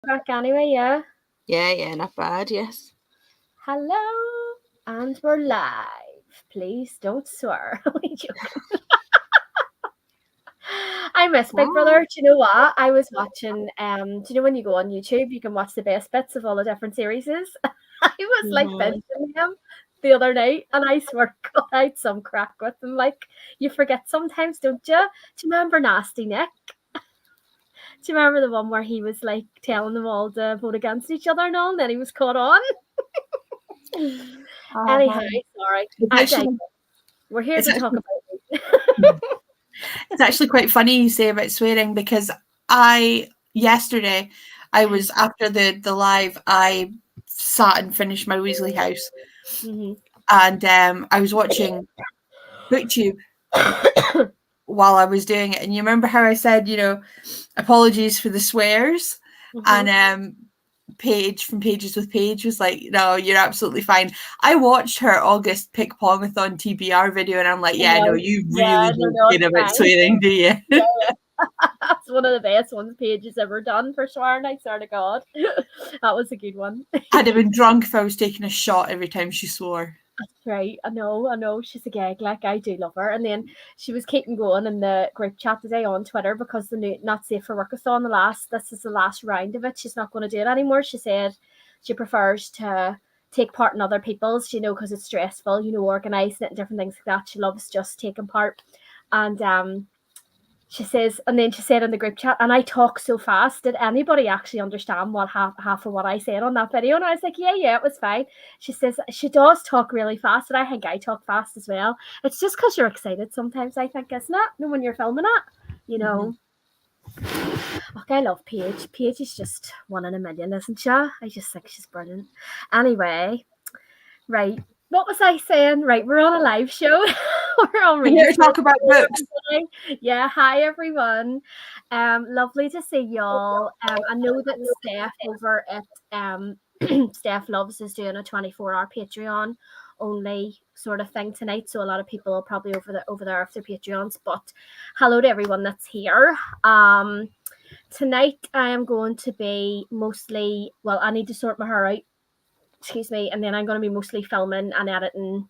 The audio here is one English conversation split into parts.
Back anyway, yeah. Yeah, not bad, yes. Hello, and we're live. Please don't swear. Only joking. I miss Big Wow. Brother. Do you know what? I was watching. Do you know when you go on YouTube, you can watch the best bits of all the different series? I was like Mhm. binging them the other night, and I swear to God, I had some crack with them. Like you forget sometimes, don't you? Do you remember Nasty Nick? Do you remember the one where he was like telling them all to vote against each other and all, and then he was caught on? Anyhow, Um, sorry, It's I digress. actually We're here it's to talk actually about it's actually quite funny you say about swearing because I yesterday I was after the live I sat and finished my Weasley house hmm and I was watching BookTube while I was doing it and you remember how I said apologies for the swears hmm and Paige from Pages with Paige was like, no, you're absolutely fine. I watched her August Pickpongathon TBR video and I'm like, I yeah, no, know. you Yeah, really no, don't no, care it's about fine. swearing, do you? That's one of the best ones Paige has ever done for swearing. I swear to God, that was a good one. I'd have been drunk if I was taking a shot every time she swore. That's right. I know. She's a gag. Like I do love her. And then she was keeping going in the group chat today on Twitter because the new not safe for workathon this is the last round of it. She's not going to do it anymore. She said she prefers to take part in other people's, because it's stressful, organising it and different things like that. She loves just taking part. And she says, and then she said in the group chat, and I talk so fast. Did anybody actually understand what half of what I said on that video? And I was like, yeah, it was fine. She says she does talk really fast, and I think I talk fast as well. It's just because you're excited sometimes, I think, isn't it? When you're filming it, you Mm-hmm. know. Okay, I love Paige. Paige is just one in a million, isn't she? I just think she's brilliant. Anyway, right. What was I saying? Right, we're on a live show. We're on I'm here to Reels. talk about books. Yeah, hi everyone. Lovely to see y'all. I know that Steph over at Steph Loves is doing a 24-hour Patreon only sort of thing tonight. So a lot of people are probably over there after Patreons. But hello to everyone that's here. Tonight I am going to be mostly I need to sort my hair out, excuse me, and then I'm going to be mostly filming and editing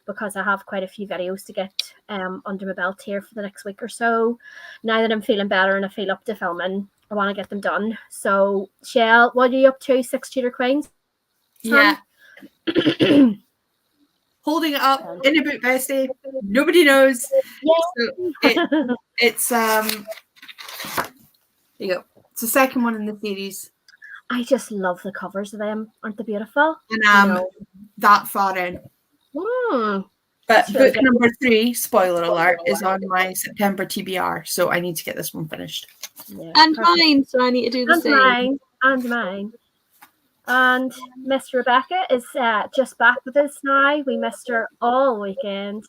because I have quite a few videos to get under my belt here for the next week or so. Now that I'm feeling better and I feel up to filming, I want to get them done. So, Chelle, what are you up to? Six Tudor Queens, Yeah. hon? Holding it up in a book bestie. Nobody knows. So Yeah. it's there you go. It's the second one in the series. I just love the covers of them. Aren't they beautiful? And that far in. Mm, But it's really book good. number 3, spoiler alert, is on my September TBR, so I need to get this one finished. Yeah, and perfect. mine, so I need to do the And same. mine. And mine. And Miss Rebecca is just back with us now. We missed her all weekend.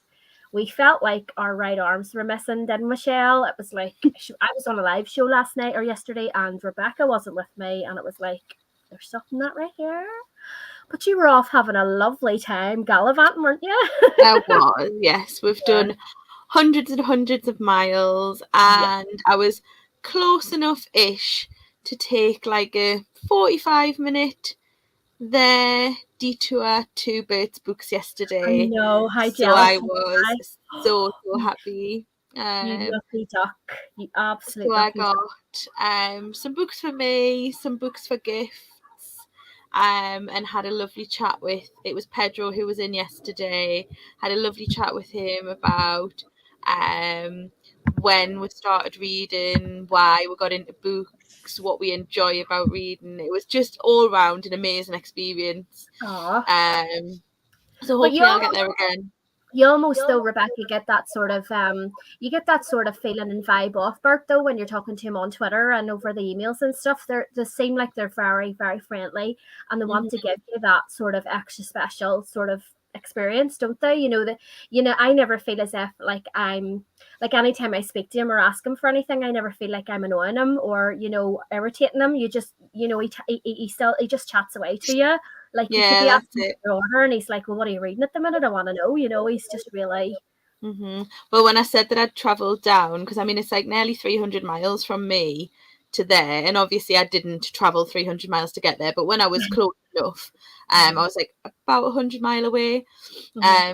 We felt like our right arms were missing, didn't Michelle? It was like I was on a live show last night or yesterday, and Rebecca wasn't with me, and it was like there's something not right here. But you were off having a lovely time gallivanting, weren't you? I was, yes. We've done hundreds and hundreds of miles, Yeah. and I was close enough-ish to take like a 45-minute there detour to Bert's Books I yesterday. know. How So jealous I am was I? so happy. You Um, lucky duck. You absolute so I lucky duck. got some books for me, some books for gifts, and had a lovely chat with. It was Pedro who was in yesterday. Had a lovely chat with him about when we started reading, why we got into books, what we enjoy about reading. It was just all round an amazing experience. Aw. So But hopefully I'll get there again. you almost though, Rebecca, get that sort of you get that sort of feeling and vibe off Bert though when you're talking to him on Twitter and over the emails and stuff. They seem like they're very, very friendly and they want to give you that sort of extra special sort of experience, don't they? I never feel as if like I'm like anytime I speak to him or ask him for anything, I never feel like I'm annoying him or, irritating him. You just he just chats away to you. Like you could Yeah, be that's asking it. for your order and he's like, well, what are you reading at the minute? I want to know. He's just really. Well, when I said that I'd travelled down, because I mean it's like nearly 300 miles from me to there, and obviously I didn't travel 300 miles to get there, but when I was close enough, I was like about 100 miles away.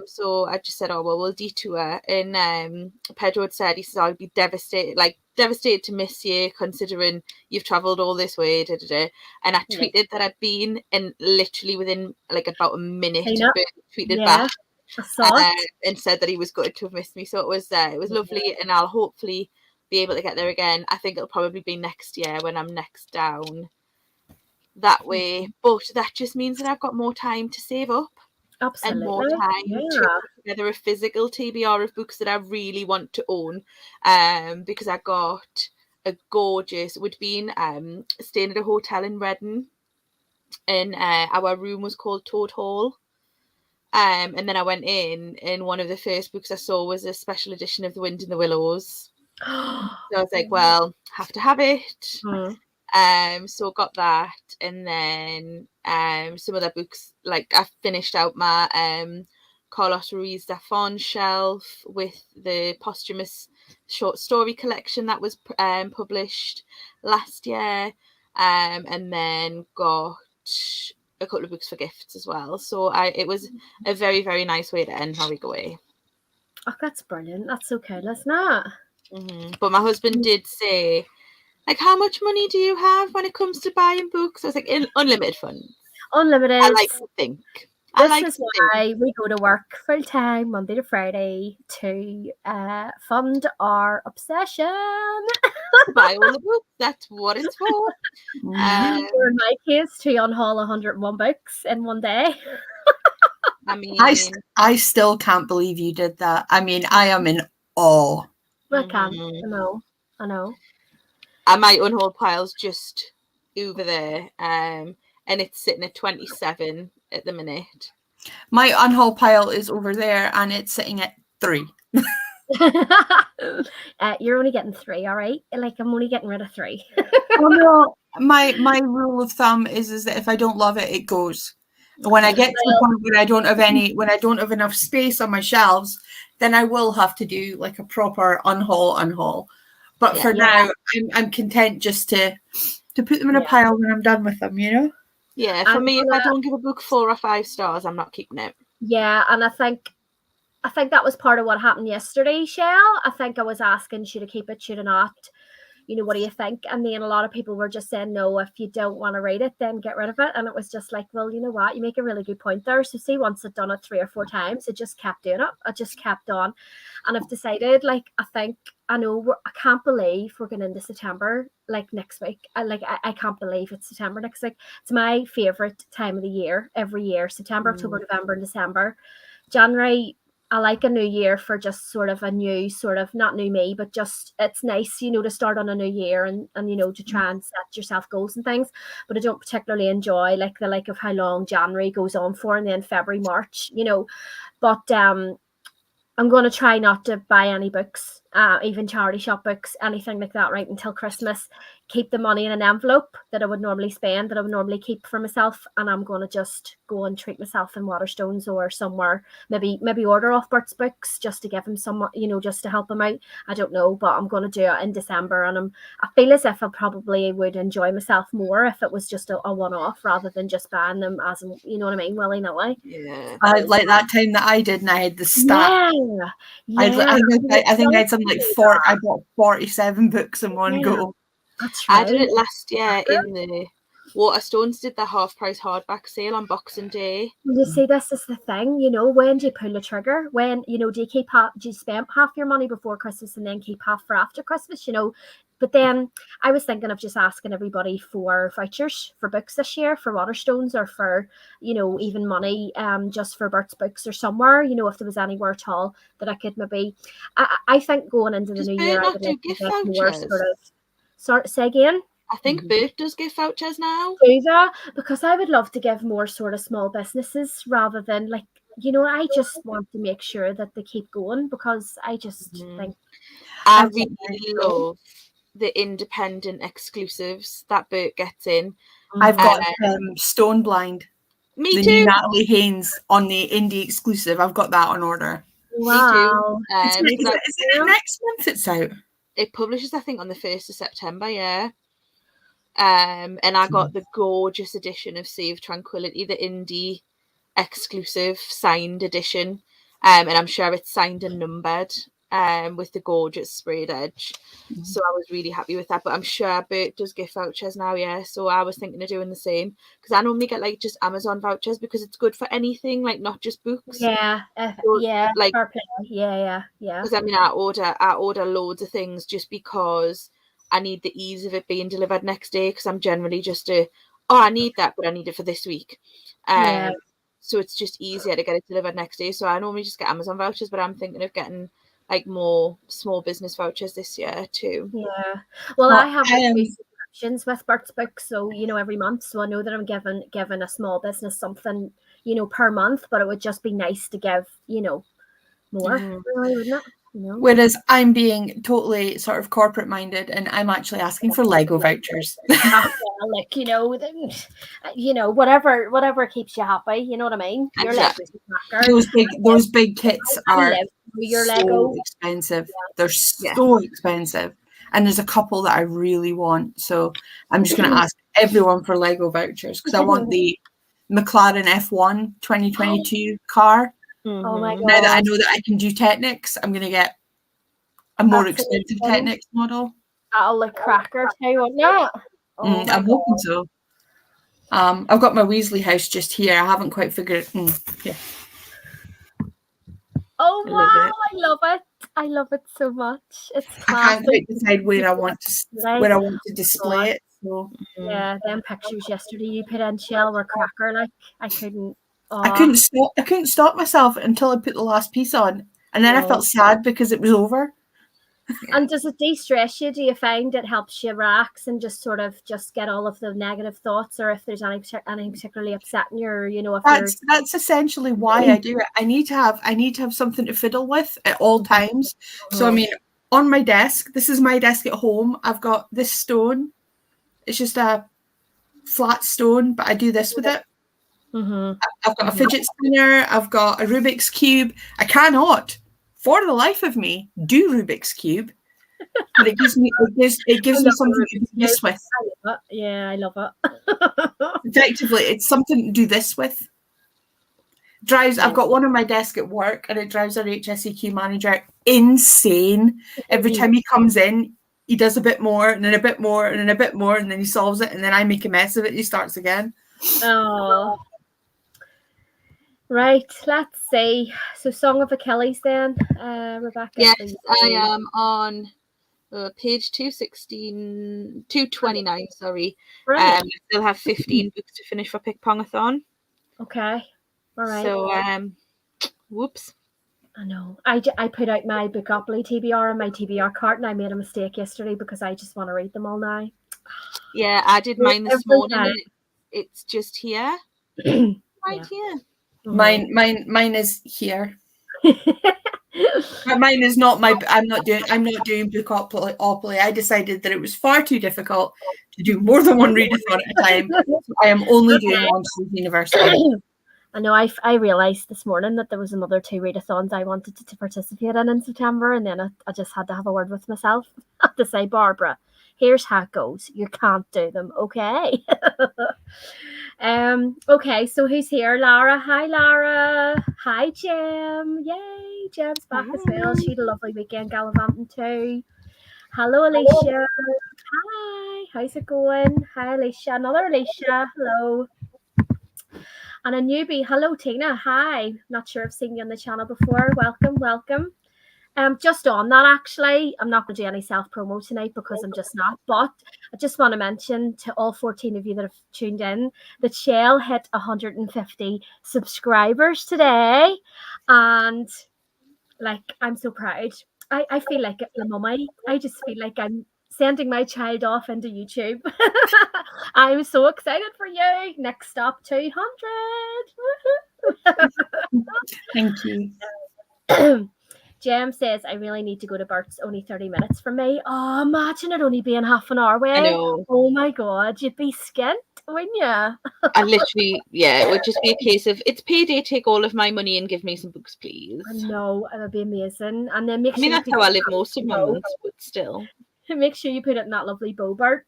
So I just said, oh well, we'll detour. And Pedro had said, he said, I'll be devastated to miss you, considering you've traveled all this way. And I tweeted that I'd been, and literally within like about a minute, tweeted back and said that he was good to have missed me. So it was lovely, and I'll hopefully be able to get there again. I think it'll probably be next year when I'm next down that way, but that just means that I've got more time to save up. Absolutely. And more time to put together a physical TBR of books that I really want to own, because I got a gorgeous, we'd been staying at a hotel in Redden, and our room was called Toad Hall. And then I went in, and one of the first books I saw was a special edition of The Wind in the Willows. So I was like, well, have to have it. So got that, and then some other books, like I finished out my Carlos Ruiz Zafón shelf with the posthumous short story collection that was published last year, and then got a couple of books for gifts as well. So it was a very, very nice way to end my week away. Oh, that's brilliant. That's okay, isn't it? But my husband did say, like, how much money do you have when it comes to buying books? I was like, unlimited funds. Unlimited. I like to think. This is why we go to work full time, Monday to Friday, to fund our obsession. Buy all the books. That's what it's for. Or in my case, to unhaul 101 books in one day. I mean, I still can't believe you did that. I mean, I am in awe. I can't. I know. And my unhaul pile's just over there, and it's sitting at 27 at the minute. My unhaul pile is over there, and it's sitting at 3. You're only getting 3, all right? Like, I'm only getting rid of 3. Oh, no. My rule of thumb is that if I don't love it, it goes. When I get to the point where I don't have enough space on my shelves, then I will have to do like a proper unhaul. But for now, I'm content just to put them in a pile when I'm done with them, you know? Yeah, for me, if I don't give a book 4 or 5 stars, I'm not keeping it. Yeah, and I think that was part of what happened yesterday, Chelle. I think I was asking, should I keep it, should I not? You know, what do you think? And then a lot of people were just saying, no, if you don't want to read it, then get rid of it. And it was just like, well, you know what? You make a really good point there. So see, once I'd done it 3 or 4 times, I just kept doing it. I just kept on. And I've decided, like, I can't believe we're going into September, like, next week. I can't believe it's September next week. It's my favourite time of the year, every year. September, October, November, and December. January, I like a new year for just sort of a new sort of, not new me, but just it's nice, you know, to start on a new year and you know, to try and set yourself goals and things. But I don't particularly enjoy like of how long January goes on for, and then February, March, you know. But I'm going to try not to buy any books, even charity shop books, anything like that, right until Christmas. Keep the money in an envelope that I would normally spend, that I would normally keep for myself, and I'm going to just go and treat myself in Waterstones or somewhere. Maybe order off Bert's books just to give him some, you know, just to help him out. I don't know, but I'm going to do it in December, and I feel as if I probably would enjoy myself more if it was just a one-off rather than just buying them as, you know what I mean, willy-nilly. Yeah. Like that time that I did, and I had the stack. Yeah. I think I had something like 40. I bought 47 books in one go. That's right. I did it last year in the Waterstones, did the half price hardback sale on Boxing Day. You see, this is the thing, you know, when do you pull the trigger? When, you know, do you spend half your money before Christmas and then keep half for after Christmas, you know? But then I was thinking of just asking everybody for vouchers for books this year, for Waterstones, or for, you know, even money just for Bert's books or somewhere, you know, if there was anywhere at all that I could maybe. I think going into the new year, I would like to get more sort of. Say again? I think Bert does gift vouchers now. Do that? Because I would love to give more sort of small businesses rather than like, you know, I just want to make sure that they keep going, because I just think I really love the independent exclusives that Bert gets in. I've got Stone Blind. Me the too. New Natalie Haynes on the indie exclusive. I've got that on order. Wow. Me too. Is it next month it's out? It publishes, I think, on the 1st of September, yeah. And I got the gorgeous edition of Save Tranquility, the indie exclusive signed edition. And I'm sure it's signed and numbered with the gorgeous sprayed edge. So I was really happy with that. But I'm sure Bert does gift vouchers now, yeah. So I was thinking of doing the same, because I normally get like just Amazon vouchers because it's good for anything, like not just books. Yeah, So, yeah, like, fair play. Yeah. because I mean, I order loads of things just because I need the ease of it being delivered next day. Because I'm generally just I need that, but I need it for this week. Yeah. So it's just easier to get it delivered next day. So I normally just get Amazon vouchers, but I'm thinking of getting like more small business vouchers this year too. Yeah. Well, Well, I have like 2 subscriptions with Bert's Books, so every month. So I know that I'm giving a small business something, per month, but it would just be nice to give, more, really, wouldn't it? Whereas I'm being totally sort of corporate minded, and I'm actually asking for Lego vouchers. Like whatever keeps you happy. You know what I mean? Your Exactly. Those big kits are your so Lego expensive. They're so expensive, and there's a couple that I really want. So I'm just going to ask everyone for Lego vouchers because I want the McLaren F1 2022 car. Oh my god! Now that I know that I can do Technics, I'm going to get a more expensive Technics model. That'll look cracker too, won't it? Oh I'm hoping so. I've got my Weasley house just here. I haven't quite figured it. Yeah. Oh wow! I love it. I love it so much. It's classic. I can't quite decide where I want to display it. So yeah, them pictures yesterday you put in, chelle, were cracker. Like I couldn't. I couldn't stop myself until I put the last piece on, and then I felt sad because it was over. And does it de-stress you? Do you find it helps you relax and just sort of get all of the negative thoughts, or if there's anything particularly upsetting you, or if that's essentially why I do it. I need to have something to fiddle with at all times. So I mean, on my desk, this is my desk at home. I've got this stone. It's just a flat stone, but I do this with it. I've got a fidget spinner. I've got a Rubik's Cube. I cannot, for the life of me, do Rubik's Cube, but it gives me something to do this with. Yeah, I love it. Effectively, it's something to do this with. I've got one on my desk at work, and it drives our HSEQ manager insane. Every time he comes in, he does a bit more, and then a bit more, and then a bit more, and then he solves it, and then I make a mess of it. He starts again. Oh. Right, let's see. So, Song of Achilles then, Rebecca. Yes, I am on page 229, sorry. Right. I still have 15 books to finish for Pickpongathon. Okay, all right. So, whoops. I know. I put out my Bookopoly TBR on my TBR cart, and I made a mistake yesterday because I just want to read them all now. Yeah, I did mine this morning. It's just here. Right here. Mine is here. Mine is not my. I'm not doing Bookopoly. I decided that it was far too difficult to do more than one readathon at a time. So I am only doing Monsters University. I know. I realised this morning that there was another 2 readathons I wanted to participate in September, and then I just had to have a word with myself. I had to say, Barbara, here's how it goes. You can't do them, okay? Okay, so who's here? Lara. Hi, Lara. Hi, Jem. Yay, Jem's back as well. She had a lovely weekend gallivanting too. Hello, Alicia. Hi, how's it going? Hi, Alicia. Another Alicia. Hello. And a newbie. Hello, Tina. Hi. Not sure I've seen you on the channel before. Welcome. Just on that, actually, I'm not going to do any self-promo tonight because I'm just not. But I just want to mention to all 14 of you that have tuned in that chelle hit 150 subscribers today. And, I'm so proud. I feel like a mummy. I just feel like I'm sending my child off into YouTube. I'm so excited for you. Next stop, 200. Thank you. Jem says, I really need to go to Bert's, only 30 minutes from me. Oh, imagine it only being half an hour away. I know. Oh my God, you'd be skint, wouldn't you? I literally, it would just be a case of, it's payday, take all of my money and give me some books, please. I know, it would be amazing. And then that's how I live most of my months, but still. Make sure you put it in that lovely bow, Bert.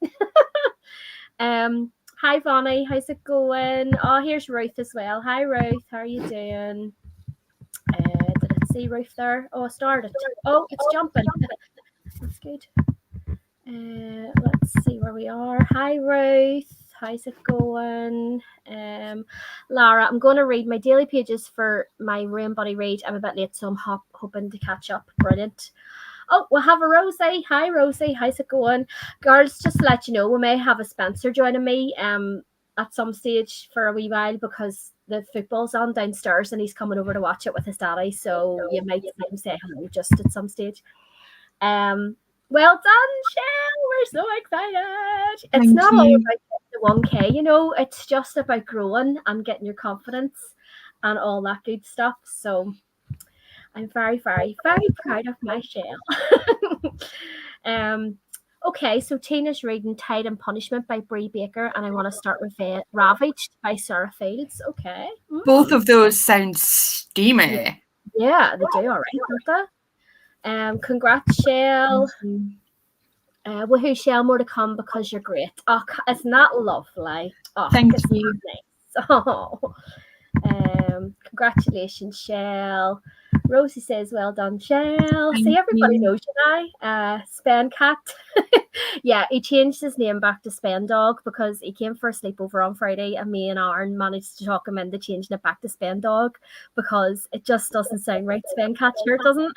Hi Vonnie, how's it going? Oh, here's Ruth as well. Hi Ruth, how are you doing? Did it see Ruth there? Oh, I started. Oh, it's jumping. That's good. Let's see where we are. Hi Ruth, how's it going? Lara, I'm going to read my daily pages for my Rain Body read. I'm a bit late, so I'm hoping to catch up. Brilliant. Oh, we'll have a Rosie. Hi Rosie, how's it going? Girls, just to let you know, we may have a Spencer joining me at some stage for a wee while because the football's on downstairs and he's coming over to watch it with his daddy. So you might see him say hello just at some stage. Well done, Shell. We're so excited. It's Thank not all you. about the 1K, you know, it's just about growing and getting your confidence and all that good stuff. So I'm very, very, very proud of my Shell. Okay, so Tina's reading Tide and Punishment by Bree Baker, and I want to start with Ravaged by Sarah Fields. Okay. Both of those sound steamy. Yeah, they do all right, don't they? Congrats, Shell. Woohoo, Shell, more to come because you're great. Oh, isn't that lovely? Oh, Thank it's you. nice. Oh. Congratulations, Shell. Rosie says, well done, Shell. Thank See, everybody you. knows you now. Spen Cat. Yeah, he changed his name back to Spen Dog because he came for a sleepover on Friday and me and Aaron managed to talk him into changing it back to Spen Dog because it just doesn't sound right. Spen Cat sure doesn't.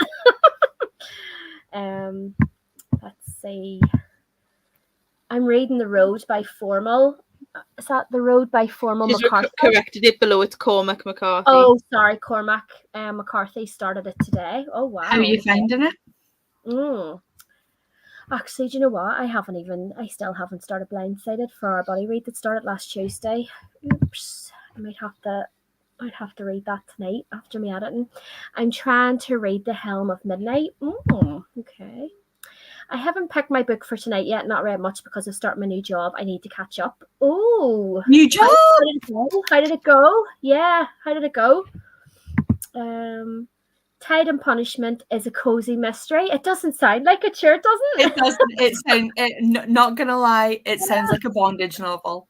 Let's see. I'm reading The Road by Formal. Is that The Road by Formal She's McCarthy? corrected it below. It's Cormac McCarthy. Oh, sorry, Cormac McCarthy started it today. Oh, wow. How are you finding it? Actually, do you know what? I still haven't started Blindsided for our body read that started last Tuesday. Oops. I might have to read that tonight after me editing. I'm trying to read The Helm of Midnight. Okay. I haven't picked my book for tonight yet, not read much because I've started my new job. I need to catch up. Oh, New job? How did it go? Yeah, how did it go? Tide and Punishment is a cozy mystery. It doesn't sound like it, sure, doesn't It doesn't. Not gonna lie, it sounds like a bondage novel.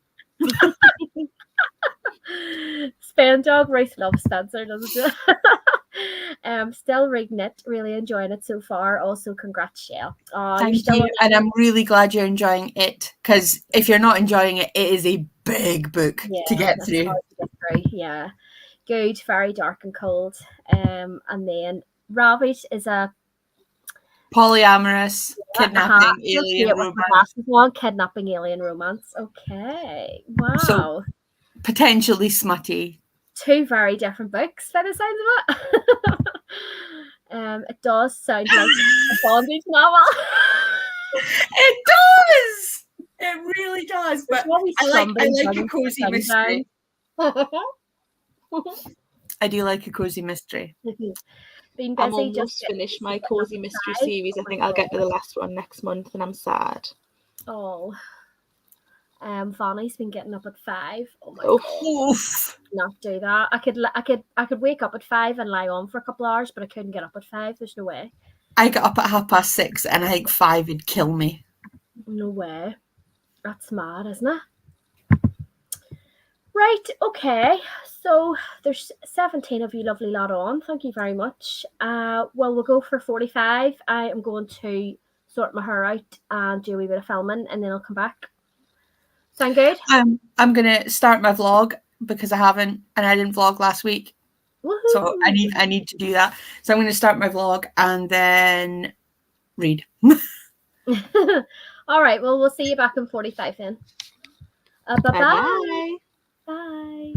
Span Dog Race loves Spencer, doesn't it? Still reading it, really enjoying it so far. Also, congrats, Shell. Thank you, and I'm really glad you're enjoying it because if you're not enjoying it, it is a big book to get through. Hard to get through. Yeah, good, very dark and cold. And then Ravage is a polyamorous kidnapping alien romance. Kidnapping alien romance. Okay, wow. So potentially smutty. Two very different books by the sounds of it. It does sound like a bondage novel. It does. It really does. But I like a cozy mystery. I do like a cozy mystery. Been busy, I'm almost finished my cozy mystery series. I think I'll get to the last one next month, and I'm sad. Oh. Vonnie's been getting up at 5. Oh my god. Not do that. I could wake up at 5 and lie on for a couple of hours, but I couldn't get up at 5. There's no way. I got up at 6:30 and I think 5 would kill me. No way. That's mad, isn't it? Right, okay. So there's 17 of you lovely lot on. Thank you very much. Well, we'll go for 45. I am going to sort my hair out and do a wee bit of filming and then I'll come back. Sound good? I'm gonna start my vlog because I didn't vlog last week. Woo-hoo. So I need to do that. So I'm gonna start my vlog and then read. All right, well we'll see you back in 45 then. Bye-bye. Bye.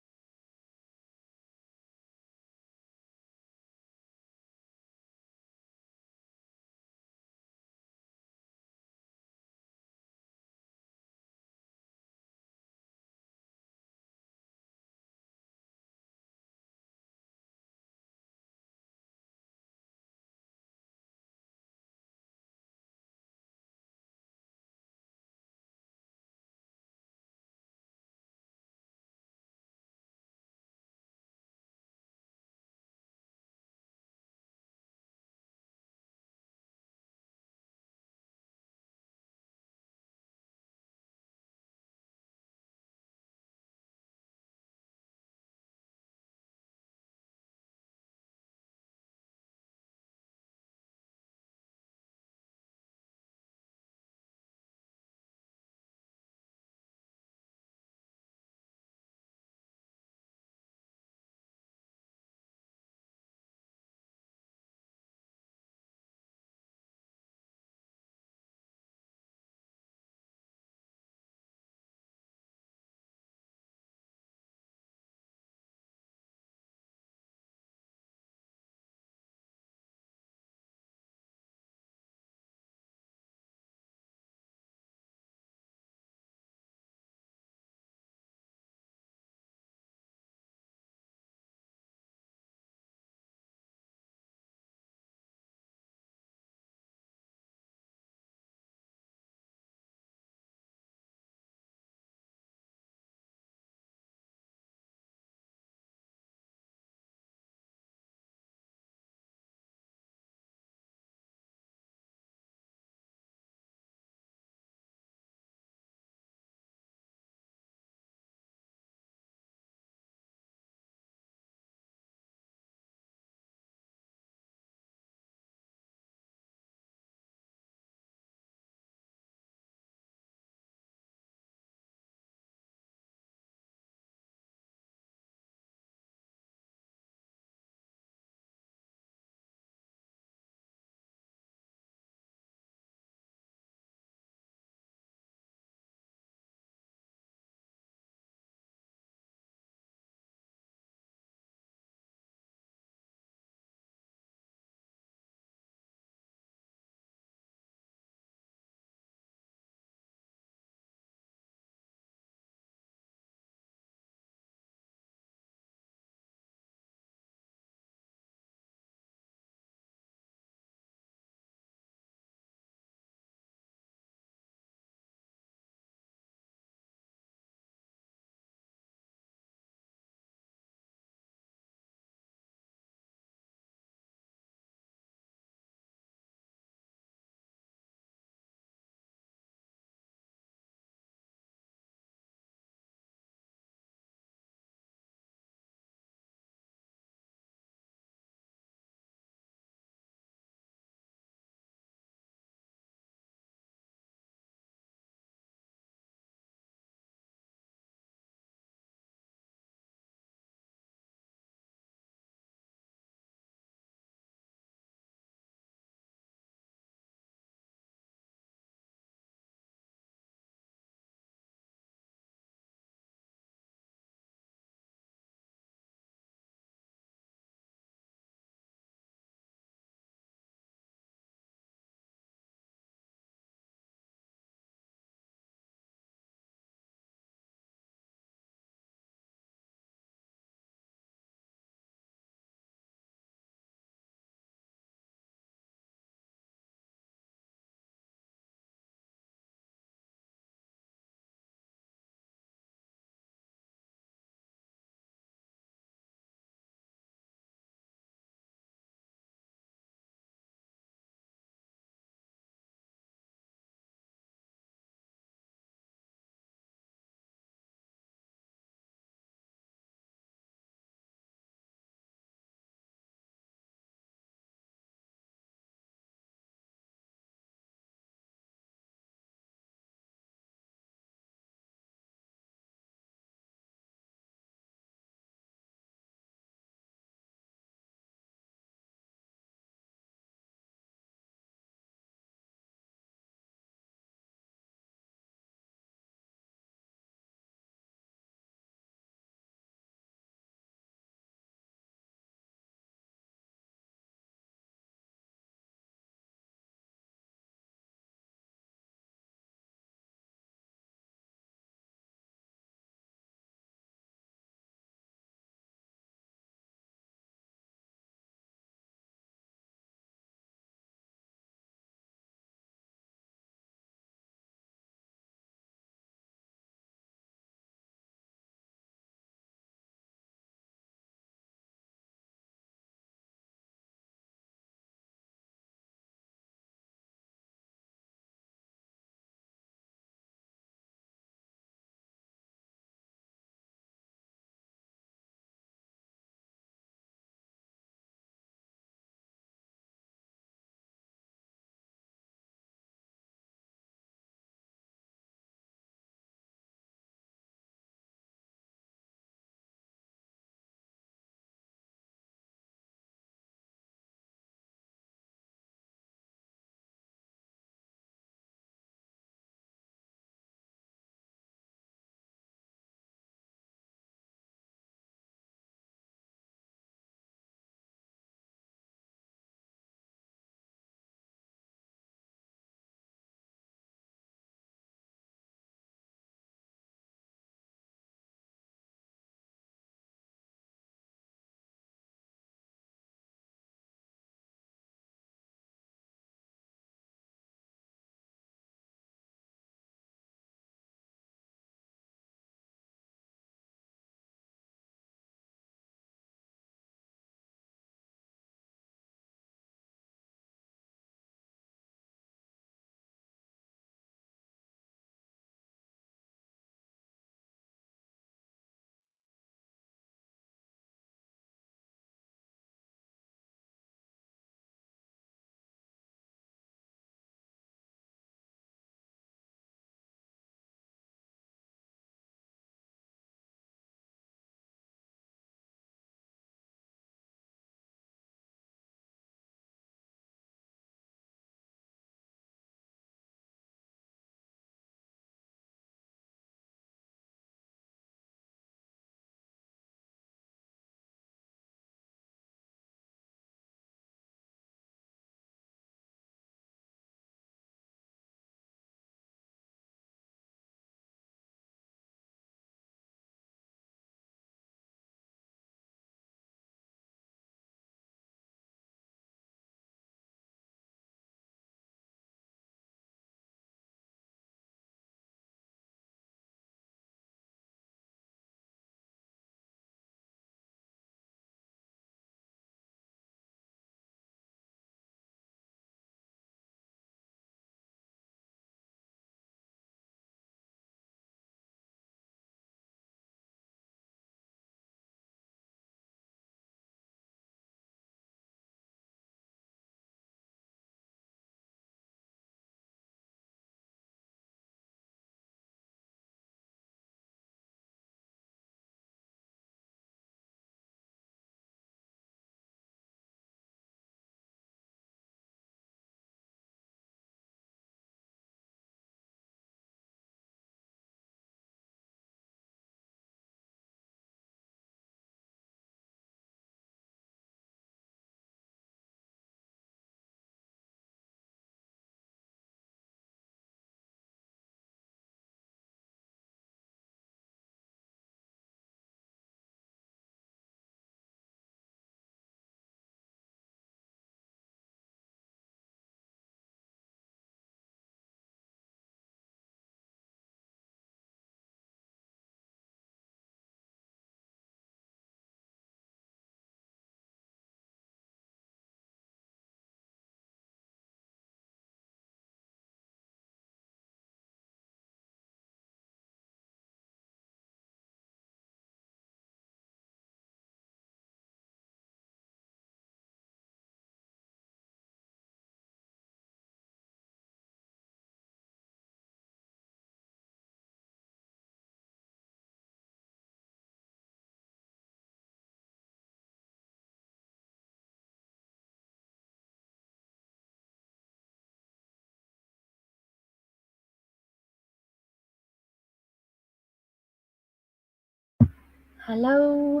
Hello.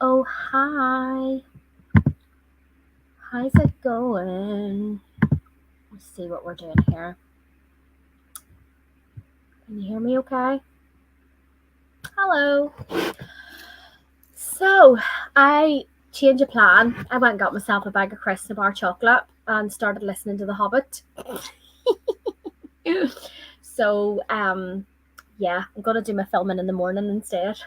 Oh, hi. How's it going? Let's see what we're doing here. Can you hear me okay? Hello. So, I changed a plan. I went and got myself a bag of crisps and a bar chocolate and started listening to The Hobbit. So, yeah, I'm going to do my filming in the morning instead.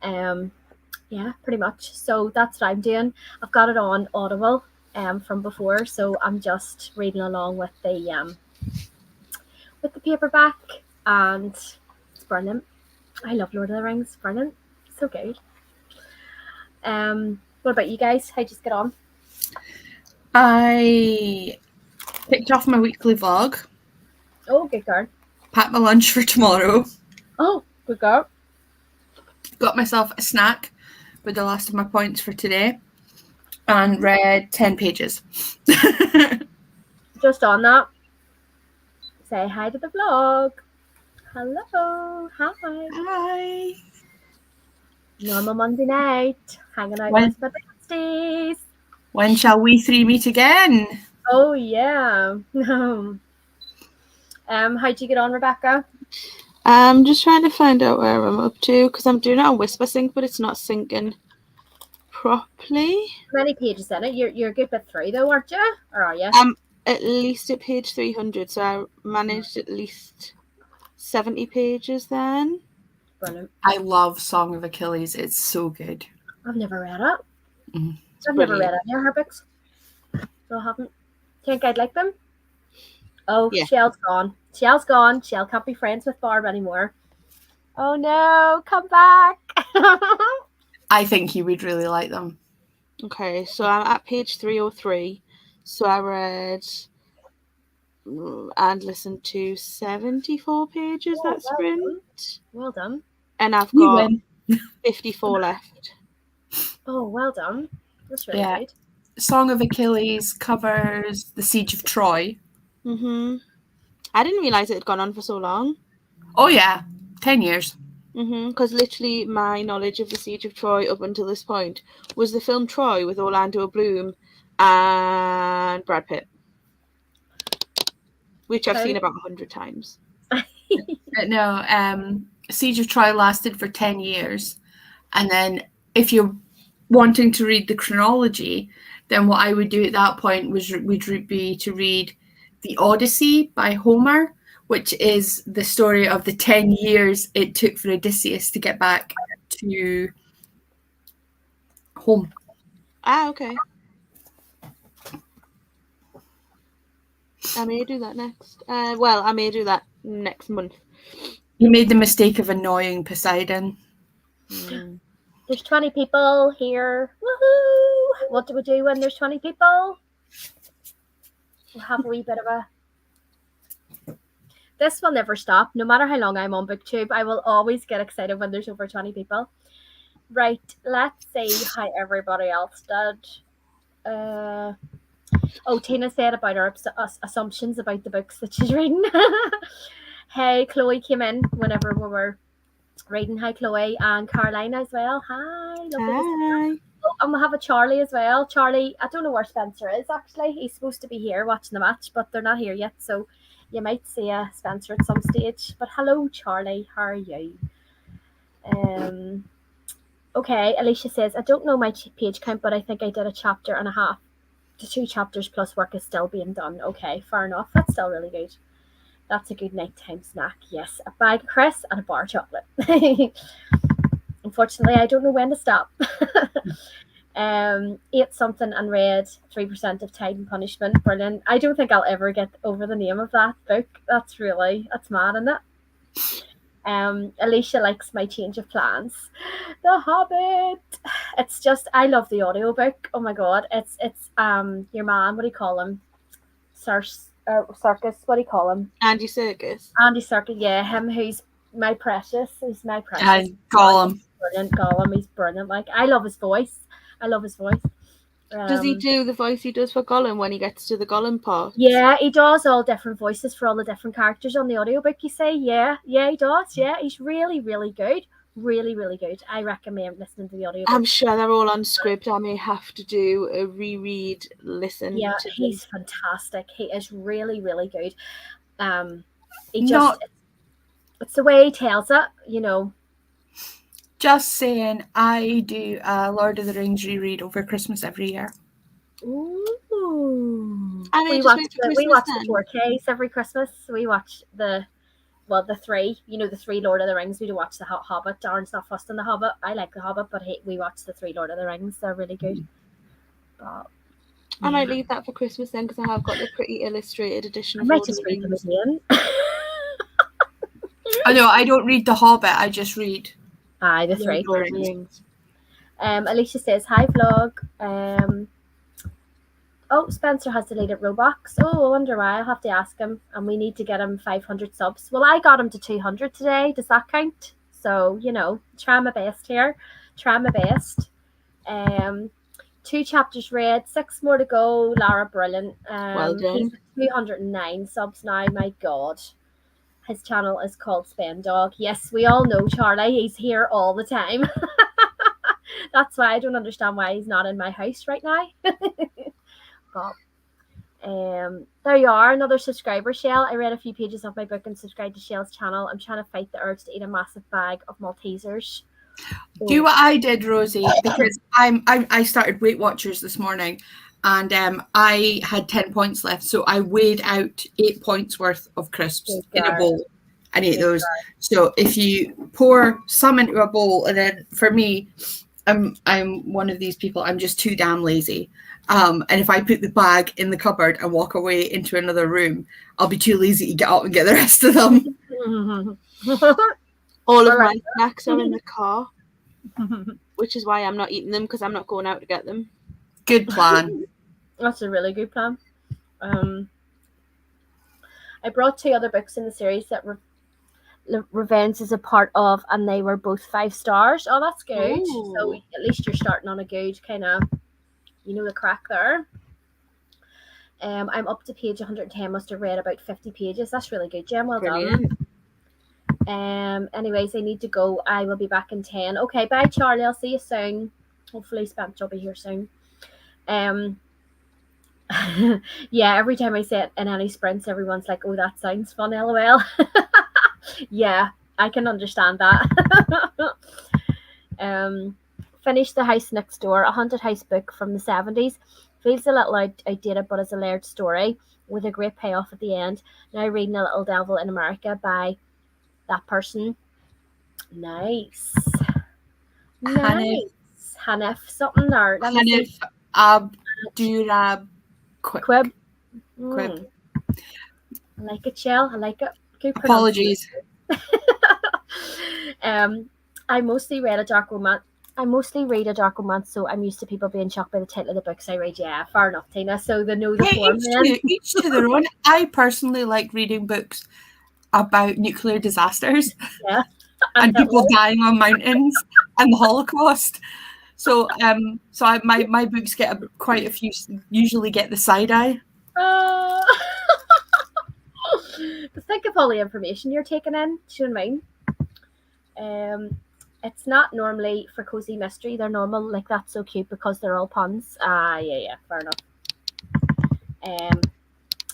Yeah, pretty much. So that's what I'm doing. I've got it on Audible from before, so I'm just reading along with the paperback, and it's brilliant. I love Lord of the Rings. Brilliant, so good. What about you guys? How'd you get on? I picked off my weekly vlog. Oh, good girl. Packed my lunch for tomorrow. Oh, good girl. Got myself a snack with the last of my points for today, and read 10 pages. Just on that, say hi to the vlog. Hello, hi. Hi. Normal Monday night, hanging out When- with my besties. When shall we three meet again? Oh yeah. How'd you get on, Rebecca? I'm just trying to find out where I'm up to because I'm doing it on Whisper Sync, but it's not syncing properly. How many pages in it? You're a good bit through though, aren't you? Or are you? I'm at least at page 300, so I managed at least 70 pages then. Brilliant. I love Song of Achilles. It's so good. I've never read it. Mm. I've never read any of her books. So I haven't. Think I'd like them? Oh, Yeah. Chelle's gone. Chelle's gone. Chelle can't be friends with Barb anymore. Oh no, come back. I think you would really like them. Okay, so I'm at page 303. So I read and listened to 74 pages that sprint. Well done. And I've You got win. 54 left. Oh, well done. That's really good. Song of Achilles covers the Siege of Troy. I didn't realise it had gone on for so long. Oh yeah, 10 years. Because literally my knowledge of the Siege of Troy up until this point was the film Troy with Orlando Bloom and Brad Pitt, which I've seen about 100 times. No, Siege of Troy lasted for 10 years. And then if you're wanting to read the chronology, then what I would do at that point would be to read The Odyssey by Homer, which is the story of the 10 years it took for Odysseus to get back to home. Ah, okay. I may do that next. I may do that next month. You made the mistake of annoying Poseidon. There's 20 people here. Woohoo! What do we do when there's 20 people? We'll have a wee bit of a... This will never stop. No matter how long I'm on BookTube, I will always get excited when there's over 20 people. Right, let's see how everybody else did. Tina said about our assumptions about the books that she's reading. Hey, Chloe came in whenever we were reading. Hi, Chloe, and Carolina as well. Hi, lovely to see you. Oh, and we have a Charlie as well. Charlie, I don't know where Spencer is actually. He's supposed to be here watching the match, but they're not here yet, so you might see a Spencer at some stage. But hello, Charlie, how are you? Okay, Alicia says, I don't know my page count, but I think I did a chapter and a half. The 2 chapters plus work is still being done. Okay, fair enough. That's still really good. That's a good nighttime snack. Yes, a bag of crisps and a bar of chocolate. Unfortunately, I don't know when to stop. Ate something and read 3% of Tide and Punishment. Brilliant. I don't think I'll ever get over the name of that book. That's mad, isn't it? Alicia likes my change of plans. The Hobbit. It's just, I love the audiobook. Oh my god. It's your man, what do you call him? Circus, what do you call him? Andy Serkis. Andy Serkis, yeah, him who's my precious. He's my precious. And Gollum. Brilliant, Gollum. He's brilliant. Like, I love his voice. Does he do the voice he does for Gollum when he gets to the Gollum part? Yeah, he does all different voices for all the different characters on the audiobook, you say? Yeah, he does. Yeah, he's really, really good. Really, really good. I recommend listening to the audio. I'm sure they're all on script. I may have to do a reread, listen Yeah, to them. he's fantastic. He is really, really good. He Not just, it's the way he tells it, you know. just saying, I do a Lord of the Rings reread over Christmas every year. Ooh. I may We just watch wait for the Christmas then. 4Ks every Christmas. We watch the three, you know, the three Lord of the Rings. We do watch the Hobbit. Darren's not fussed on the Hobbit. I like the Hobbit, but we watch the three Lord of the Rings. They're really good. But, I might leave that for Christmas then, because I have got the pretty illustrated edition I of might Lord of just the read them Rings. again. I know, I don't read The Hobbit, I just read Aye, the three. Lord of the Rings. Alicia says, hi vlog. Oh, Spencer has deleted Roblox. Oh, I wonder why. I'll have to ask him. And we need to get him 500 subs. Well, I got him to 200 today. Does that count? So, you know, try my best here. Try my best. 2 chapters read, 6 more to go. Lara, brilliant. Well done. He's at 209 subs now. My God. His channel is called Spend Dog. Yes, we all know Charlie. He's here all the time. That's why I don't understand why he's not in my house right now. But there you are, another subscriber, Chelle. I read a few pages of my book and subscribed to Chelle's channel. I'm trying to fight the urge to eat a massive bag of Maltesers. Do what I did, Rosie, because I started Weight Watchers this morning, and I had 10 points left, so I weighed out 8 points worth of crisps in a bowl and ate those. So if you pour some into a bowl, and then for me, I'm one of these people. I'm just too damn lazy. And if I put the bag in the cupboard and walk away into another room, I'll be too lazy to get up and get the rest of them. All of my snacks are in the car, which is why I'm not eating them, because I'm not going out to get them. Good plan. That's a really good plan. I brought 2 other books in the series that Revenge is a part of, and they were both 5 stars. Oh, that's good. Ooh. So at least you're starting on a good kind of, you know, the crack there. I'm up to page 110. Must have read about 50 pages. That's really good, Jem. Well Brilliant. done. Anyways, I need to go. I will be back in 10. Okay, bye, Charlie. I'll see you soon. Hopefully, Spencer will be here soon. Yeah, every time I say it in any sprints, everyone's like, "Oh, that sounds fun." LOL. Yeah, I can understand that. Finished The House Next Door, a haunted house book from the 70s. Feels a little outdated, but is a layered story with a great payoff at the end. Now reading A Little Devil in America by that person. Nice. Hanif something, or let me see. Hanif Abdurab Quib. Quib. I like it, Chelle. I like it. Good Apologies. I mostly read a dark romance. So I'm used to people being shocked by the title of the books I read. Yeah, fair enough, Tina. So they know the form then. Each to their own. I personally like reading books about nuclear disasters. Yeah. And people dying on mountains and the Holocaust. So my books get quite a few, usually get the side eye. But think of all the information you're taking in. Do you know what I mean? It's not normally for cozy mystery. They're normal, like that's so cute because they're all puns. Yeah, fair enough.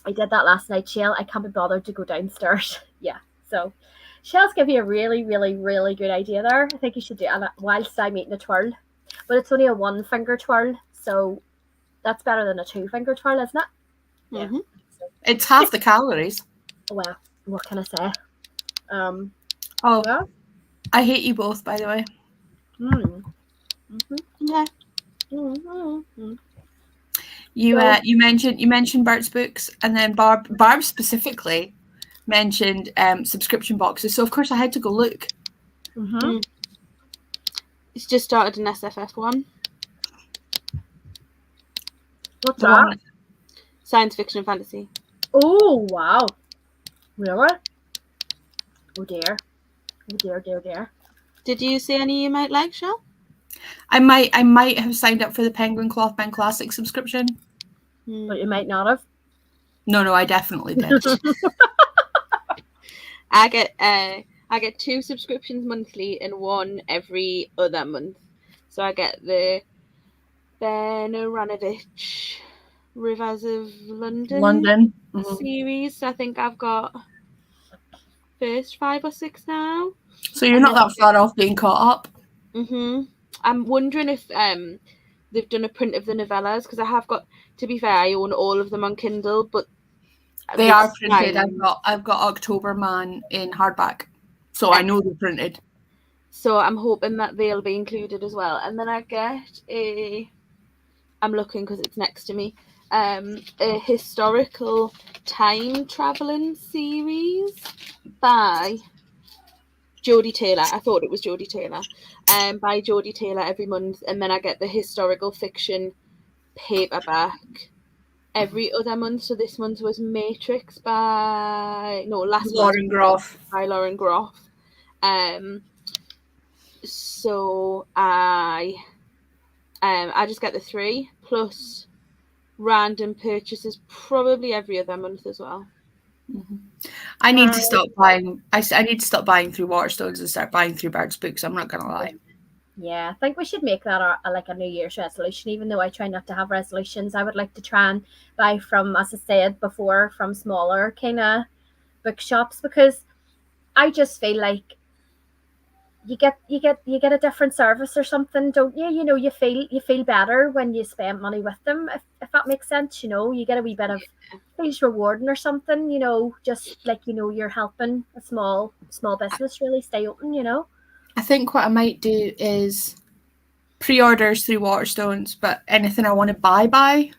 I did that last night, Chelle. I can't be bothered to go downstairs. Yeah, so Chelle's give you a really, really, really good idea there. I think you should do it whilst I'm eating a twirl. But it's only a 1-finger twirl, so that's better than a 2-finger twirl, isn't it? Mm-hmm. Yeah. It's half the calories. Well, what can I say? Yeah. I hate you both, by the way. Mm-hmm. Yeah. Mm-hmm. You mentioned Bert's books, and then Barb specifically mentioned subscription boxes. So of course I had to go look. Mm-hmm. It's just started an SFF one. What's that? Science fiction and fantasy. Oh wow! Really? Oh dear! Oh dear! Did you see any you might like, Chelle? I might have signed up for the Penguin Clothman Classic subscription. But you might not have. No, I definitely did. I I get 2 subscriptions monthly and 1 every other month. So I get the Ben Aranovich Rivers of London series. I think I've got first 5 or 6 now. So you're not that far off being caught up. I'm wondering if they've done a print of the novellas, because I have got, to be fair, I own all of them on Kindle, but they are printed. I've got October Man in hardback, so I know they're printed. So I'm hoping that they'll be included as well. And then I get I'm looking because it's next to me, a historical time traveling series by Jodie Taylor. I thought it was Jodie Taylor. By Jodie Taylor every month, and then I get the historical fiction paperback every other month. So this month was Matrix by Lauren Groff. By Lauren Groff. So I just get the 3 plus random purchases probably every other month as well. I need to stop buying. I need to stop buying through Waterstones and start buying through Bard's Books. I'm not gonna lie. Yeah, I think we should make that like a New Year's resolution. Even though I try not to have resolutions, I would like to try and buy from, as I said before, from smaller kind of bookshops, because I just feel like you get a different service or something, don't you? You know, you feel better when you spend money with them, if that makes sense. You know, you get a wee bit of feels rewarding or something. You know, just like, you know, you're helping a small business really stay open. You know, I think what I might do is pre-orders through Waterstones, but anything I want to buy.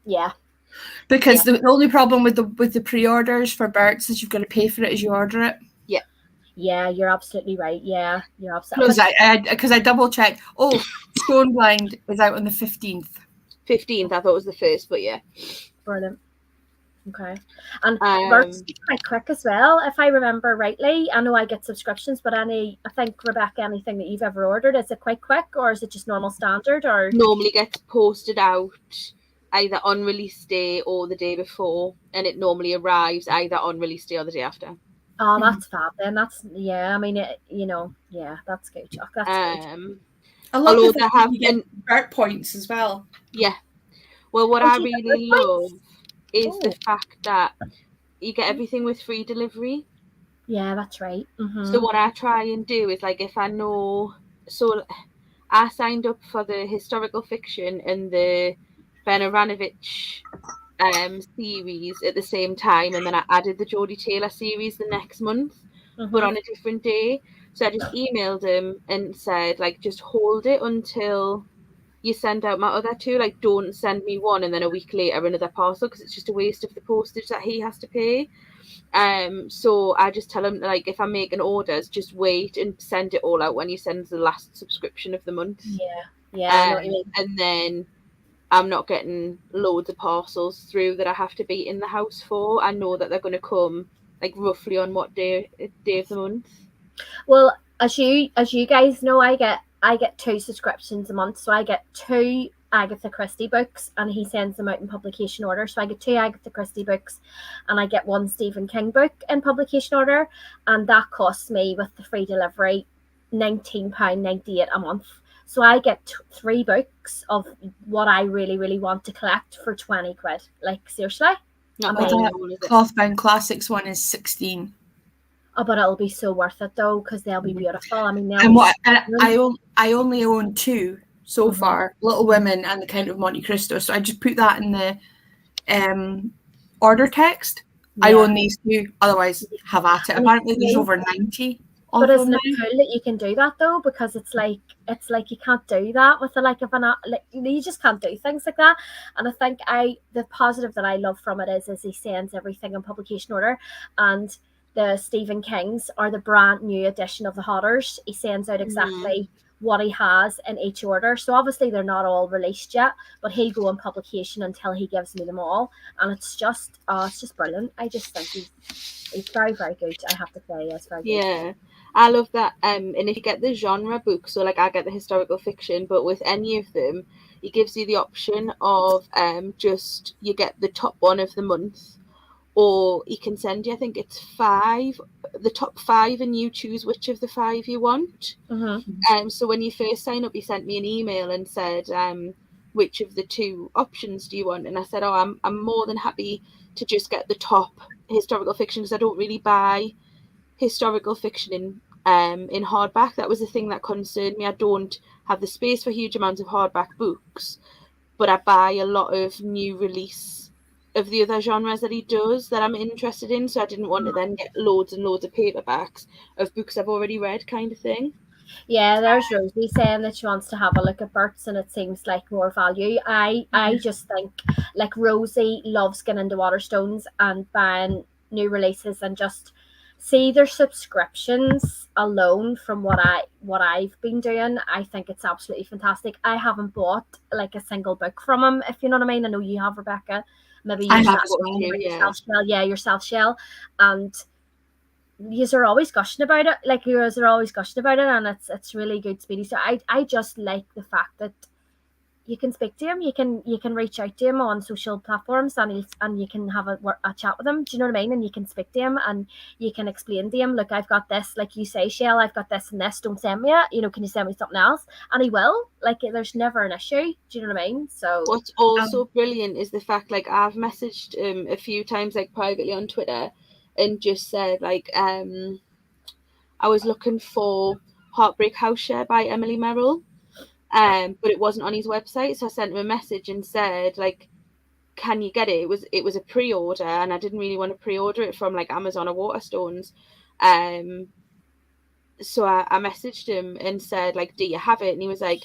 Yeah. Because the only problem with the pre-orders for Bert's is you've got to pay for it as you order it. Yeah. Yeah, you're absolutely right. Yeah, you're absolutely right. Because I double checked. Oh, Stoneblind is out on the 15th. 15th, I thought it was the 1st, but yeah. Brilliant. Okay. And Bert's quite quick as well, if I remember rightly. I know I get subscriptions, but I think, Rebecca, anything that you've ever ordered, is it quite quick, or is it just normal standard? Or normally gets posted out either on release day or the day before, and it normally arrives either on release day or the day after. Oh, that's fab then. That's, yeah, I mean, that's good. That's good. I love that have you get Bert points as well. Yeah. Well, what I really love is the fact that you get everything with free delivery. Yeah, that's right. So what I try and do is, like, if I know, so I signed up for the historical fiction and the Ben Aranovich series at the same time, and then I added the Jodie Taylor series the next month, but on a different day. So I just emailed him and said, like, just hold it until you send out my other 2. Like, don't send me one and then a week later another parcel, because it's just a waste of the postage that he has to pay. So I just tell him, like, if I'm making orders, just wait and send it all out when you send the last subscription of the month. Yeah. I know what you mean. And then I'm not getting loads of parcels through that I have to be in the house for. I know that they're going to come, like, roughly on what day of the month. Well, as you guys know, I get 2 subscriptions a month, so I get 2 Agatha Christie books, and he sends them out in publication order. So I get 2 Agatha Christie books, and I get 1 Stephen King book in publication order, and that costs me, with the free delivery, £19.98 a month. So I get 3 books of what I really, really want to collect for 20 quid. Like, seriously. Clothbound Classics one is 16. Oh, but it'll be so worth it though, because they'll be beautiful. I mean, I only own 2 so far, Little Women and The Count of Monte Cristo. So I just put that in the order text. Yeah. I own these 2. Otherwise, have at it. Apparently, there's over 90. But isn't it cool that you can do that though? Because it's like you can't do that with you just can't do things like that. And I think the positive that I love from it is he sends everything in publication order, and the Stephen Kings are the brand new edition of the Hodders. He sends out exactly what he has in each order. So obviously they're not all released yet, but he'll go in publication until he gives me them all. And it's just brilliant. I just think he's very, very good. I have to say, it's very good. Yeah. I love that. And if you get the genre book, so like I get the historical fiction, but with any of them, it gives you the option of just you get the top one of the month, or he can send you, I think it's the top 5, and you choose which of the 5 you want. So when you first sign up, he sent me an email and said, which of the 2 options do you want? And I said, I'm more than happy to just get the top historical fiction, because I don't really buy historical fiction in hardback. That was the thing that concerned me. I don't have the space for huge amounts of hardback books, but I buy a lot of new release of the other genres that he does that I'm interested in. So I didn't want to then get loads and loads of paperbacks of books I've already read, kind of thing. Yeah, there's Rosie saying that she wants to have a look at Bert's, and it seems like more value. I just think like Rosie loves getting into Waterstones and buying new releases, and just see their subscriptions alone from what I've been doing. I think it's absolutely fantastic. I haven't bought like a single book from him, if you know what I mean. I know you have, Rebecca. Maybe I yourself, have yourself, Shell. Yeah, yourself, Shell, and yous are always gushing about it. Like yous are always gushing about it, and it's really good, Speedy. So I just like the fact that you can speak to him, you can reach out to him on social platforms, and you can have a chat with him. Do you know what I mean? And you can speak to him, and you can explain to him, look, I've got this, like you say, Shell, I've got this and this. Don't send me it. You know, can you send me something else? And he will. Like, there's never an issue. Do you know what I mean? So what's also brilliant is the fact, like, I've messaged a few times, like, privately on Twitter, and just said, like, I was looking for Heartbreak House Share by Emily Merrill, but it wasn't on his website. So I sent him a message and said, like, can you get it? It was a pre-order, and I didn't really want to pre-order it from like Amazon or Waterstones. So I messaged him and said, like, do you have it? And he was like,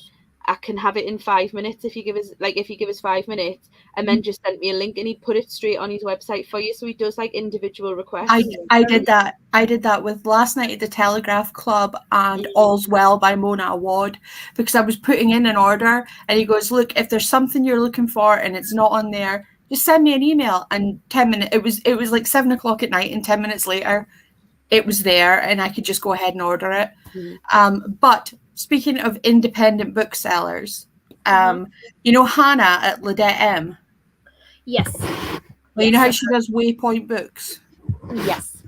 I can have it in 5 minutes if you give us 5 minutes, and then just sent me a link, and he put it straight on his website for you. So he does like individual requests. I did that. I did that with Last Night at the Telegraph Club and All's Well by Mona Awad, because I was putting in an order, and he goes, look, if there's something you're looking for and it's not on there, just send me an email. And 10 minutes, it was like 7 o'clock at night, and 10 minutes later it was there, and I could just go ahead and order it. But speaking of independent booksellers, you know Hannah at Ladette M? yes. Well, you know how she does Waypoint Books? Yes.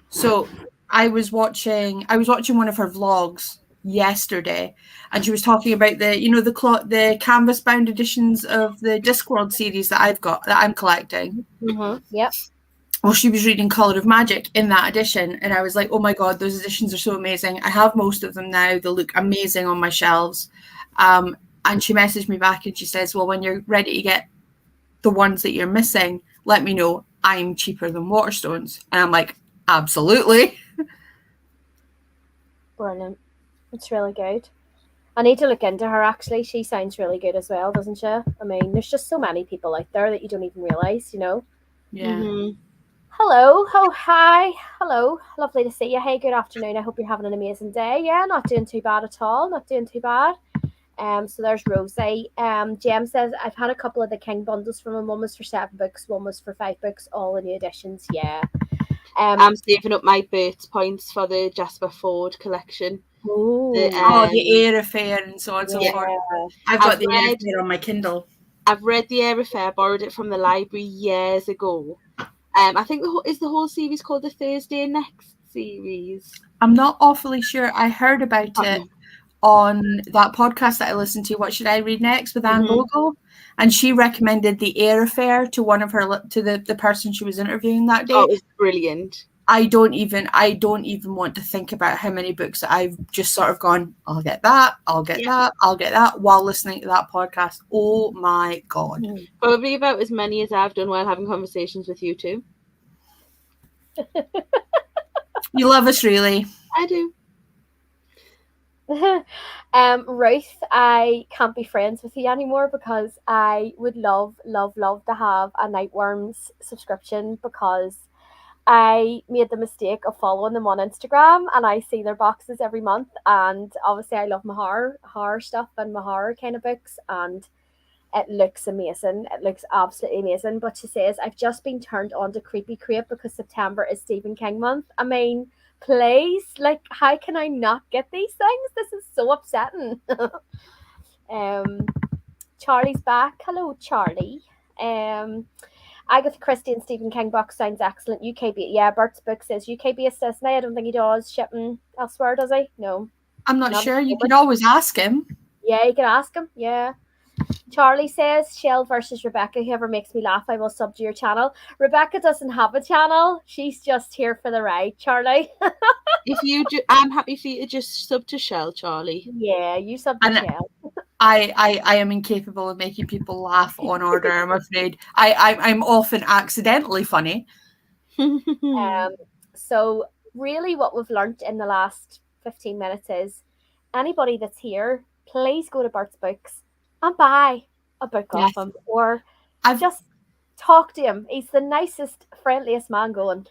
So I was watching one of her vlogs yesterday, and she was talking about the canvas bound editions of the Discworld series that I'm collecting. Yep. Well, she was reading Colour of Magic in that edition, and I was like, oh my god, those editions are so amazing. I have most of them now. They look amazing on my shelves. And she messaged me back, and she says, well, when you're ready to get the ones that you're missing, let me know. I'm cheaper than Waterstones. And I'm like, absolutely. Brilliant. It's really good. I need to look into her, actually. She sounds really good as well, doesn't she? I mean, there's just so many people out there that you don't even realise, you know? Yeah. Hello. Oh, hi. Hello. Lovely to see you. Hey, good afternoon. I hope you're having an amazing day. Yeah, not doing too bad at all. Not doing too bad. So there's Rosie. Jem says, I've had a couple of the King bundles from him. One was for 7 books, one was for 5 books, all the new editions. Yeah. I'm saving up my Burt points for the Jasper Ford collection. The Air Affair and so on and so forth. I've got the Air Affair on my Kindle. I've read the Air Affair, borrowed it from the library years ago. I think is the whole series called the Thursday Next series? I'm not awfully sure. I heard about it on that podcast that I listened to, What Should I Read Next, with Anne Bogle, and she recommended the Air Affair to the person she was interviewing that day. Oh, it was brilliant. I don't even want to think about how many books that I've just sort of gone, I'll get that, I'll get that while listening to that podcast. Oh my god. Probably about as many as I've done while having conversations with you two. You love us, really. I do. Ruth, I can't be friends with you anymore because I would love to have a Nightworms subscription, because I made the mistake of following them on Instagram, and I see their boxes every month, and obviously I love my horror stuff and my horror kind of books, and it looks amazing. It looks absolutely amazing. But she says, I've just been turned on to Creepy Crate because September is Stephen King month. I mean, please, like, how can I not get these things? This is so upsetting. Charlie's back. Hello, Charlie. Agatha Christie and Stephen King book sounds excellent. Yeah, Bert's book says UK based, doesn't he? I don't think he does shipping elsewhere, does he? No. I'm not Not at sure. the You could moment. always ask him. Yeah, you can ask him. Yeah. Charlie says, Shell versus Rebecca. Whoever makes me laugh, I will sub to your channel. Rebecca doesn't have a channel. She's just here for the ride, Charlie. I'm happy for you to just sub to Shell, Charlie. Yeah, you sub to And Shell. I am incapable of making people laugh on order, I'm afraid. I'm often accidentally funny. So really what we've learnt in the last 15 minutes is anybody that's here, please go to Bert's Books and buy a book off him, or just talk to him. He's the nicest, friendliest man going.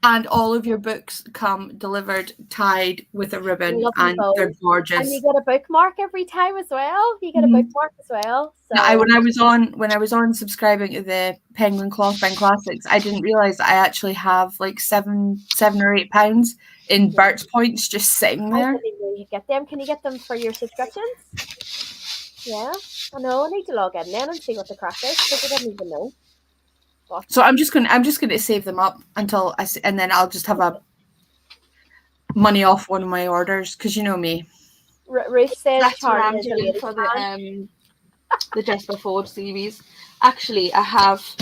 and all of your books come delivered tied with a ribbon, and they're gorgeous. And you get a bookmark every time as well. You get a bookmark as well. So when I was on subscribing to the Penguin Clothbind Classics, I didn't realize I actually have like £7 or £8 in Bert's points just sitting there. I didn't know you get them. Can you get them for your subscriptions? Yeah, I know. I need to log in then and see what the crack is, because I didn't even know. But so I'm just gonna save them up until and then I'll just have a money off one of my orders, because you know me. Ruth says that's what I'm Charlie is a doing lady for fan. the Desperate Ford series. Actually, I have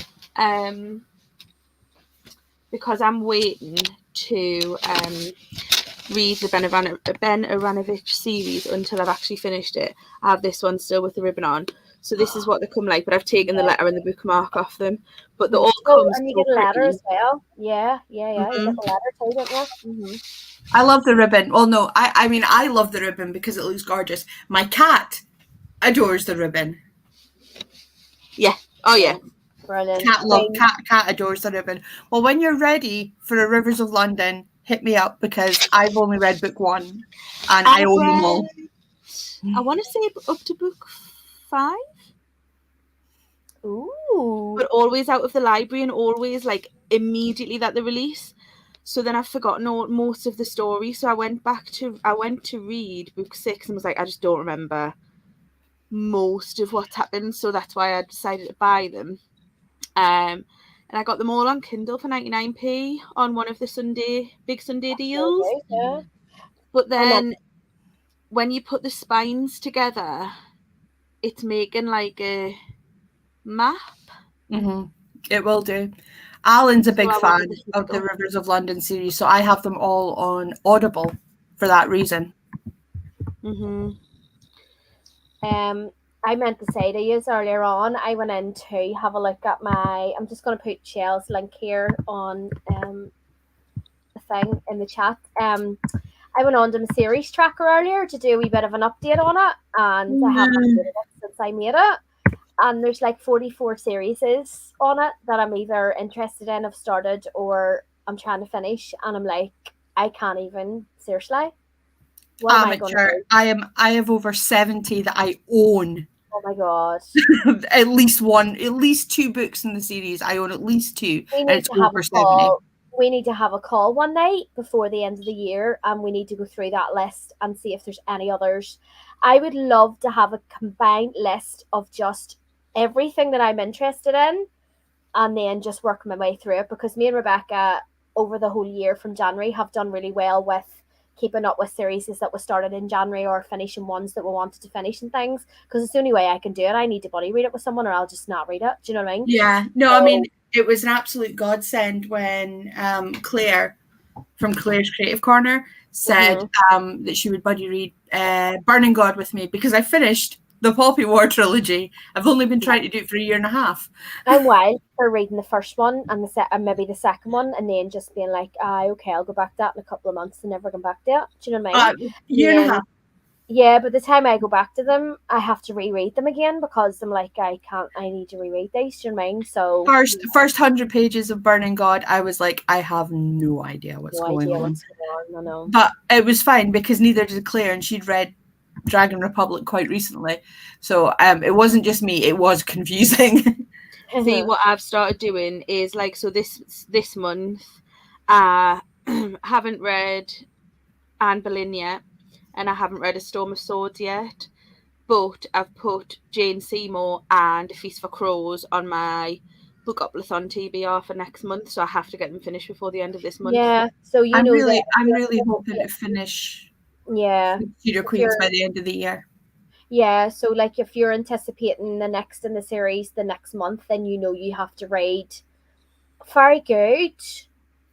because I'm waiting to read the Ben Aranovich series until I've actually finished it. I have this one still with the ribbon on. So this is what they come like, but I've taken the letter and the bookmark off them. But the all comes and you so get a letter pretty. as well. Yeah. You get the letter too, don't you? Mm-hmm. I love the ribbon. Well, no, I mean I love the ribbon because it looks gorgeous. My cat adores the ribbon. Yeah. Oh yeah. Brilliant. Cat adores the ribbon. Well, when you're ready for a Rivers of London, hit me up, because I've only read book 1 and I own them all. I want to say up to book 5. Ooh. But always out of the library and always like immediately that they release. So then I've forgotten most of the story. So I went to read book 6 and was like, I just don't remember most of what's happened. So that's why I decided to buy them. And I got them all on Kindle for 99p on one of the big Sunday deals. Yeah. But then when you put the spines together, it's making like a map. Mm-hmm. It will do. Alan's a big fan of the Rivers of London series, so I have them all on Audible for that reason. Mm-hmm. I meant to say to you earlier on, I went in to have a look at I'm just going to put Shell's link here on the thing in the chat. I went on to my series tracker earlier to do a wee bit of an update on it, and I haven't updated it since I made it. And there's like 44 series on it that I'm either interested in, have started, or I'm trying to finish. And I'm like, I can't even, seriously. What am I going to do? I have over 70 that I own. Oh my god. At least 2 books in the series. I own at least 2. And it's over 70. We need to have a call one night before the end of the year, and we need to go through that list and see if there's any others. I would love to have a combined list of just everything that I'm interested in, and then just work my way through it, because me and Rebecca over the whole year from January have done really well with keeping up with series that were started in January, or finishing ones that we wanted to finish and things, because it's the only way I can do it. I need to buddy read it with someone, or I'll just not read it. Do you know what I mean? Yeah. No, I mean, it was an absolute godsend when Claire from Claire's Creative Corner said that she would buddy read Burning God with me, because I finished the Poppy War trilogy. I've only been trying to do it for a year and a half. I'm wild for reading the first one and maybe the second one, and then just being like, okay, I'll go back to that in a couple of months and never come back to it. Do you know what I mean? Year and a half. Yeah, but the time I go back to them, I have to reread them again, because I'm like, I need to reread these. Do you know what I mean? So first 100 pages of Burning God, I was like, I have no idea what's going on. I know. But it was fine, because neither did Claire, and she'd read Dragon Republic quite recently, so it wasn't just me, it was confusing. See, what I've started doing is like, so this month I haven't read Anne Boleyn yet, and I haven't read A Storm of Swords yet, but I've put Jane Seymour and A Feast for Crows on my Pickpongathon TBR for next month, so I have to get them finished before the end of this month. Yeah, so you I'm know really, that. I'm really hoping to finish Yeah, Tudor if Queens you're by the end of the year. yeah, so like if you're anticipating the next in the series the next month, then you know you have to read. Very good.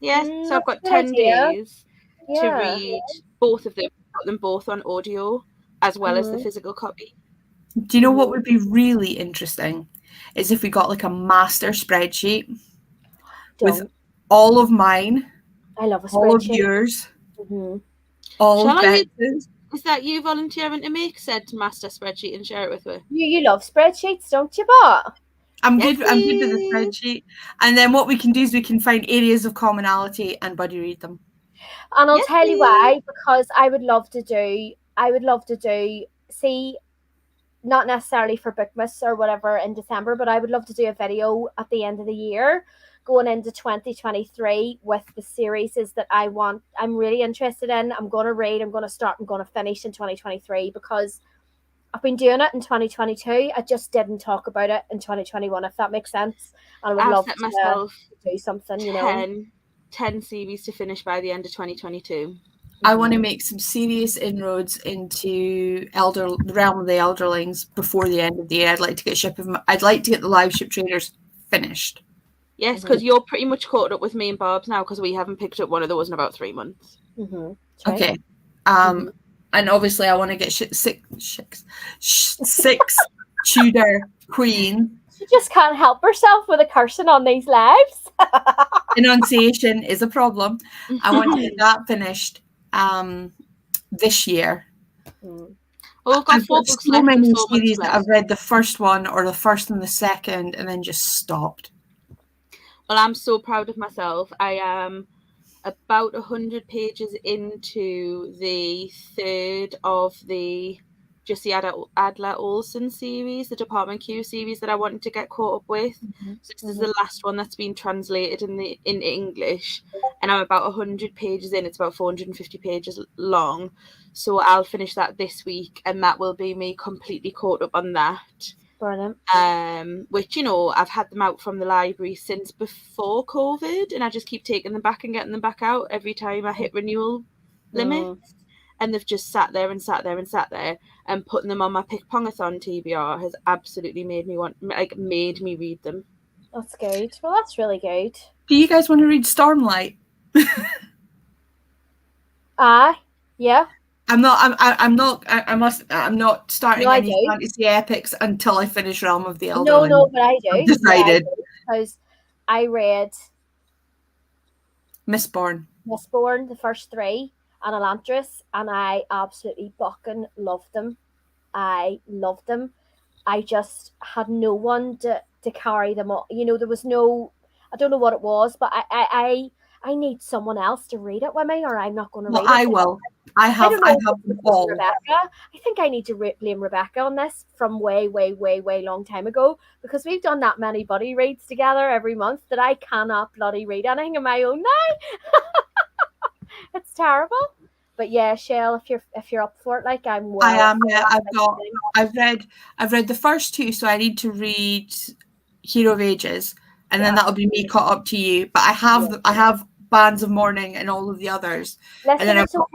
Yeah, so I've That's got a good 10 idea. days to Yeah. read both of them. Got them both on audio as well as the Mhm. physical copy. Do you know what would be really interesting? Is if we got like a master spreadsheet with Don't. all of mine, I love a all of spreadsheet. yours, Hmm. all Shall of I use, Bets's. is that you volunteering to make said master spreadsheet and share it with her? You love spreadsheets, don't you, Bot? Yes, I'm good with the please. spreadsheet. And then what we can do is we can find areas of commonality and buddy read them. And I'll Yes, tell you please. why, because I would love to do, see, not necessarily for Bookmas or whatever in December, but I would love to do a video at the end of the year going into 2023 with the series that I'm really interested in. I'm going to read, I'm going to start, I'm going to finish in 2023 because I've been doing it in 2022. I just didn't talk about it in 2021, if that makes sense. And I would I've love set to myself do something, 10 series to finish by the end of 2022. I want to make some serious inroads into the realm of the Elderlings before the end of the year. I'd like to get the live ship trainers finished. Yes, because you're pretty much caught up with me and Barb's now because we haven't picked up one of those in about 3 months. Right. Okay. And obviously I want to get six Tudor Queen. She just can't help herself with a cursing on these lives. Enunciation is a problem. I want to get that finished this year. Well, we've got I've 4 got books so left many with 4 months series that left. I've read the first one or the first and the second and then just stopped. Well, I'm so proud of myself. I am about 100 pages into the third of the Adler Olsen series, the Department Q series that I wanted to get caught up with. So this is the last one that's been translated in English, and I'm about 100 pages in. It's about 450 pages long, so I'll finish that this week, and that will be me completely caught up on that. Brilliant. Which, I've had them out from the library since before COVID, and I just keep taking them back and getting them back out every time I hit renewal limits. And they've just sat there and sat there and sat there, and putting them on my Pickpongathon TBR has absolutely made me read them. That's good. Well, that's really good. Do you guys want to read Stormlight? Yeah. I'm not starting No, I any do. fantasy epics until I finish Realm of the No, Elderlings. but I do. I've decided. Because I read Mistborn, the first 3, and Elantris, and I absolutely fucking loved them. I loved them. I just had no one to carry them on. There was no, I don't know what it was, but I need someone else to read it with me, or I'm not going to read it. I will. I have them all. Rebecca. I think I need to blame Rebecca on this from way, way, way, way long time ago, because we've done that many buddy reads together every month that I cannot bloody read anything on my own now. It's terrible. But yeah, Chelle, if you're up for it, like I'm. I am. Yeah, I've read the first 2, so I need to read Hero of Ages, and then that'll be me caught up to you. But I have Bands of Morning and all of the others. Listen, and then I've got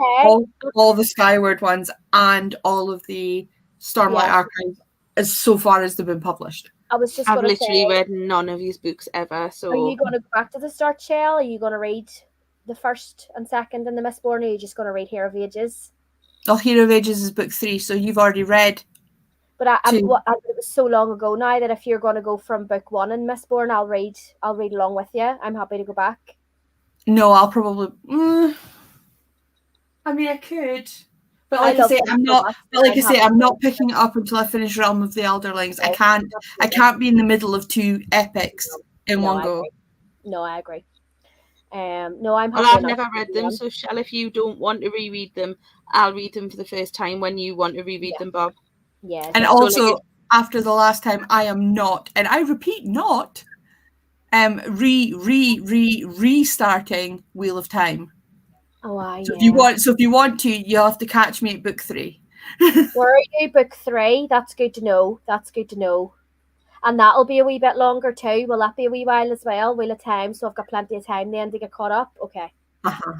all the Skyward ones and all of the Stormlight archives as so far as they've been published. I've literally read none of these books ever. So are you going to go back to the start, Chelle? Are you going to read the first and second and the Mistborn, or are you just going to read Hero of Ages? Well, Hero of Ages is book 3, so you've already read. But it was so long ago now that if you're going to go from book 1 in Mistborn, I'll read along with you. I'm happy to go back. No, I'll probably. I mean, I could, but like I say, I'm not. But like I say, I'm not picking it up until I finish Realm of the Elderlings. I can't be in the middle of 2 epics in one go. No, I agree. No, I'm. Well, I've never read them, so Chelle, if you don't want to reread them, I'll read them for the first time when you want to reread them, Bob. Yeah. And also, after the last time, I am not, and I repeat, not restarting Wheel of Time. Oh, so if you want to, you'll have to catch me at book 3. Where are you, book 3? That's good to know. And that'll be a wee bit longer too. Will that be a wee while as well? Wheel of Time. So I've got plenty of time then to get caught up. Okay. Uh-huh.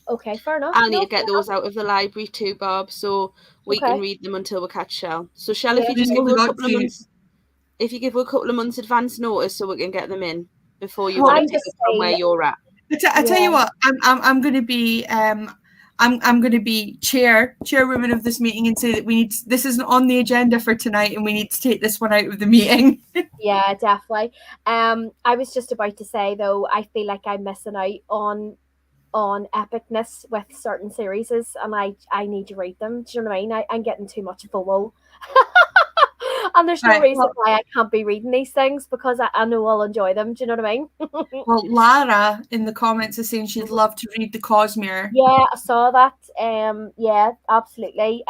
Okay, fair enough. I'll need No, to get those out of the library too, Bob, so we can okay. read them until we catch Shell. So Shell, Yeah, if you We've just give only her a got couple of two. months, if you give her a couple of months advance notice, so we can get them in before you Well, want to I'm pick just up from where saying, you're at. I tell you yeah. what, I'm going to be I'm going to be chairwoman of this meeting and say that this isn't on the agenda for tonight and we need to take this one out of the meeting. Yeah, definitely. I was just about to say though, I feel like I'm missing out on epicness with certain series, and I need to read them. Do you know what I mean? I'm getting too much FOMO. And there's no Right. reason why I can't be reading these things because I know I'll enjoy them. Do you know what I mean? Well, Lara in the comments is saying she'd love to read the Cosmere. Yeah, I saw that. Yeah, absolutely.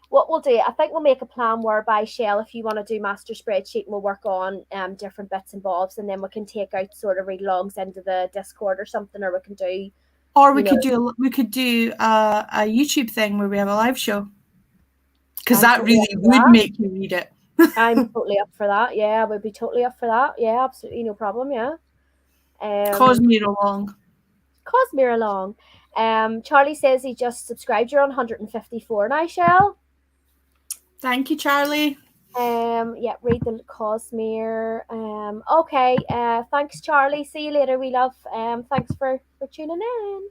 What we'll do, I think we'll make a plan whereby Shell, if you want to do master spreadsheet, we'll work on different bits and bobs, and then we can take out sort of read alongs into the Discord or something, or we can do, Or we you know, could do a YouTube thing where we have a live show. Because I'm that totally up really for would that. make you read it. I'm totally up for that. Yeah, I would be totally up for that. Yeah, absolutely no problem. Yeah. Cosmere along. Cosmere along. Charlie says he just subscribed. You're on 154 now, Shell. Thank you, Charlie. Yeah, read the Cosmere. Okay. Thanks, Charlie. See you later, we love. Thanks for tuning in.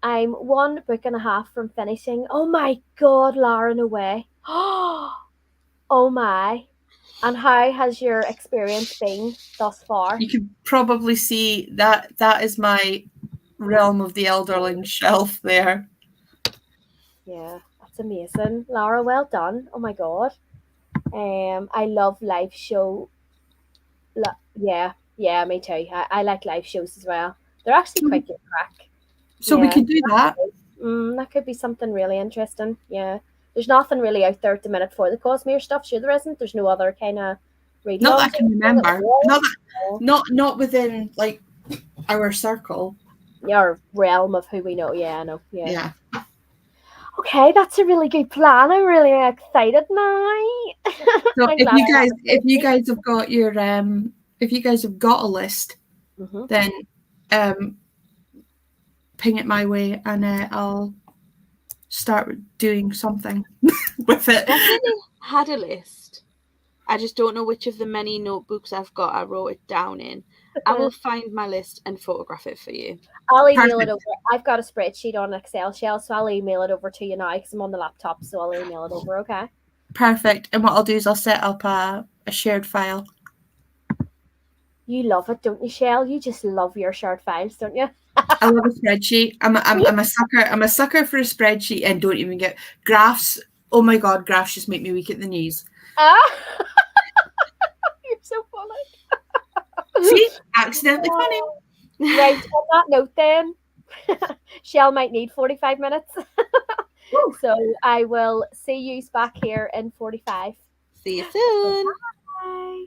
I'm one book and a half from finishing. Oh my God, Lara, no way. Oh my. And how has your experience been thus far? You can probably see that is my Realm of the Elderling shelf there. Yeah, that's amazing. Lara, well done. Oh my God. I love live show. Yeah, me too. I like live shows as well. They're actually quite good crack. So we Yeah, could do that. that could be something really interesting. Yeah, there's nothing really out there at the minute for the Cosmere stuff. Sure, there isn't. There's no other kind of read Not that alongs I can or anything at remember. all. Not within like our circle. Yeah, or realm of who we know. Yeah, I know. Yeah. Yeah. Okay, that's a really good plan. I'm really excited now. So I'm glad I if you guys have got your if you guys have got a list, then ping it my way and I'll start doing something with it. Definitely had a list. I just don't know which of the many notebooks I've got I wrote it down in. I will find my list and photograph it for you. I'll email it Perfect. over. I've got a spreadsheet on Excel shell, so I'll email it over to you now because I'm on the laptop, so I'll email it over, okay? Perfect. And what I'll do is I'll set up a shared file. You love it, don't you, Shell? You just love your shared files, don't you? I love a spreadsheet. I'm a sucker. I'm a sucker for a spreadsheet and don't even get graphs. Oh my God, graphs just make me weak at the knees. You're so funny. See, accidentally funny. Right, on that note then, Shell might need 45 minutes. So I will see you back here in 45. See you soon. Bye.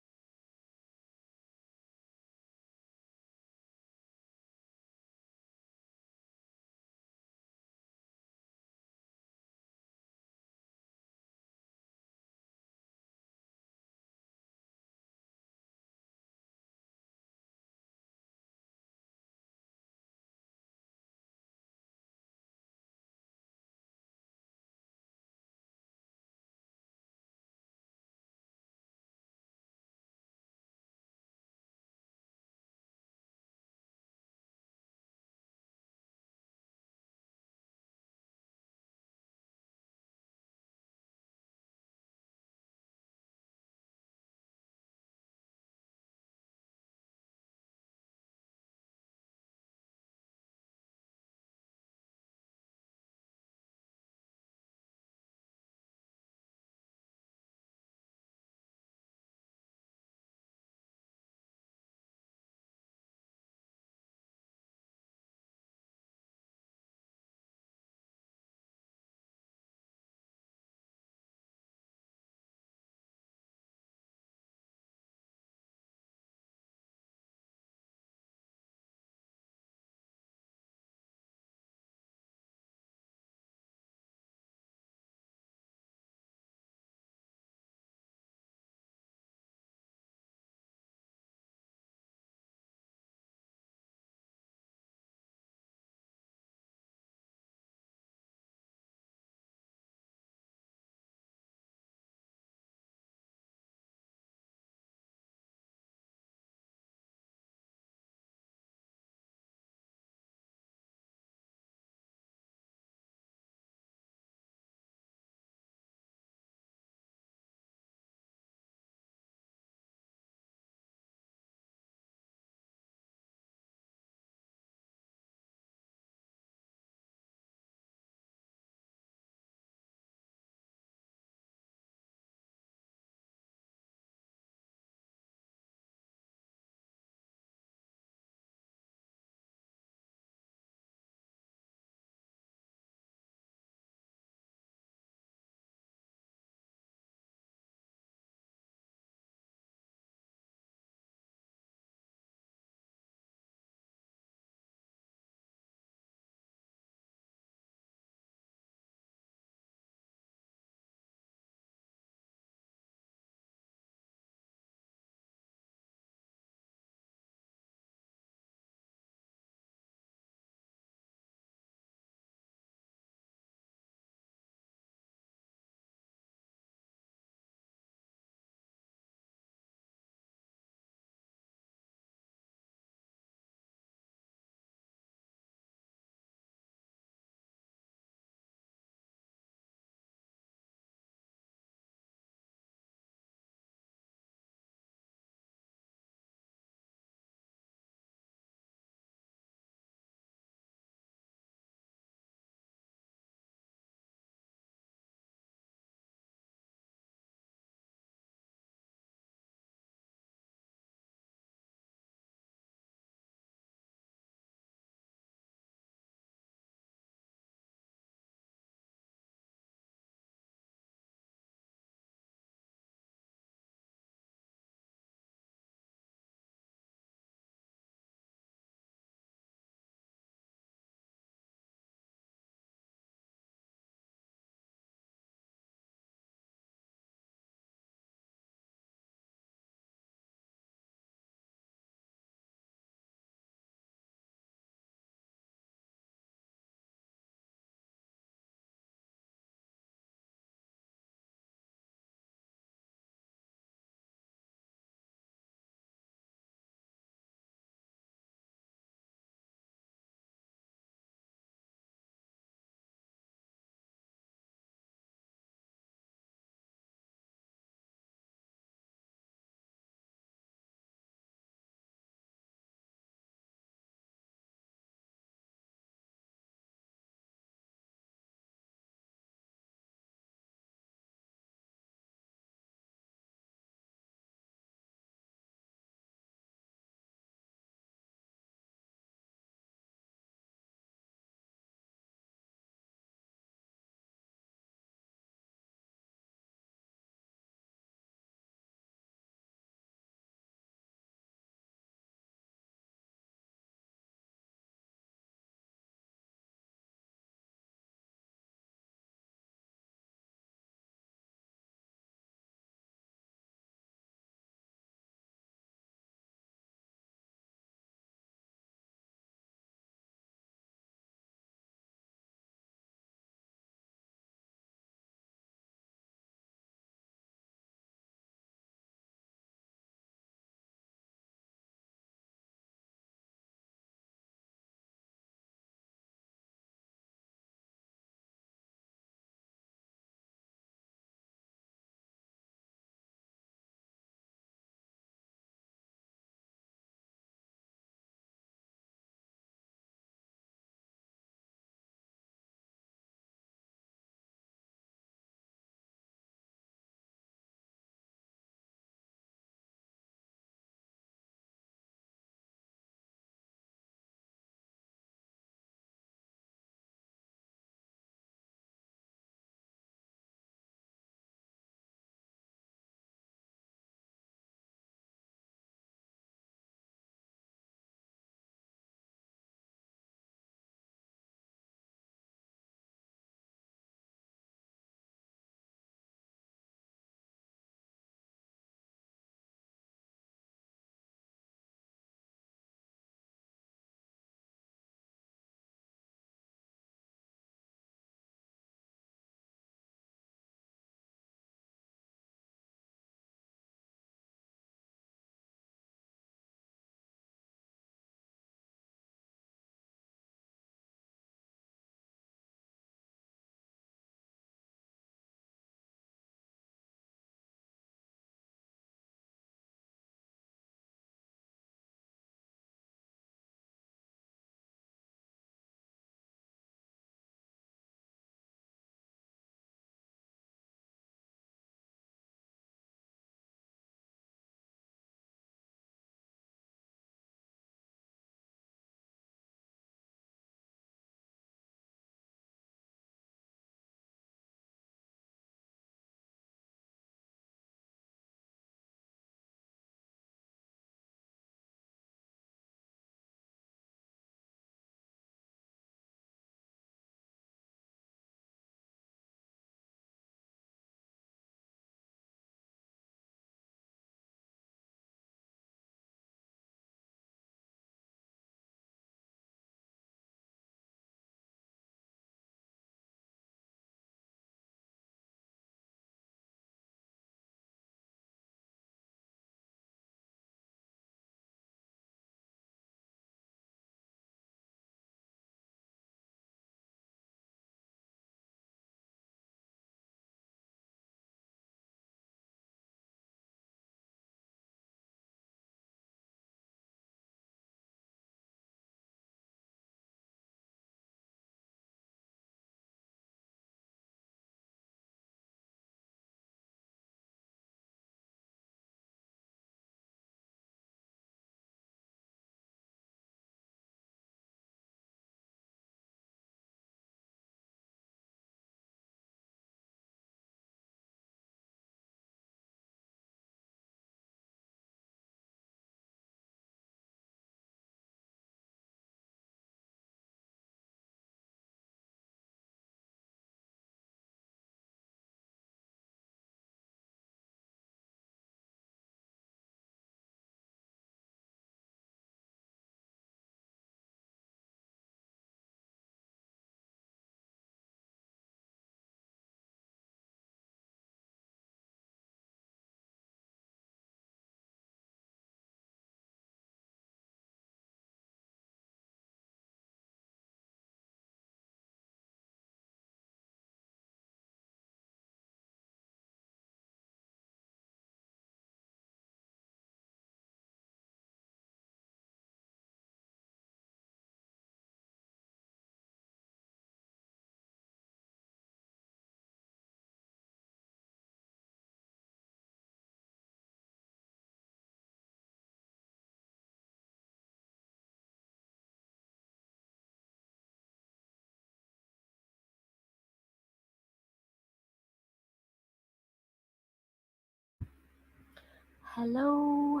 Hello.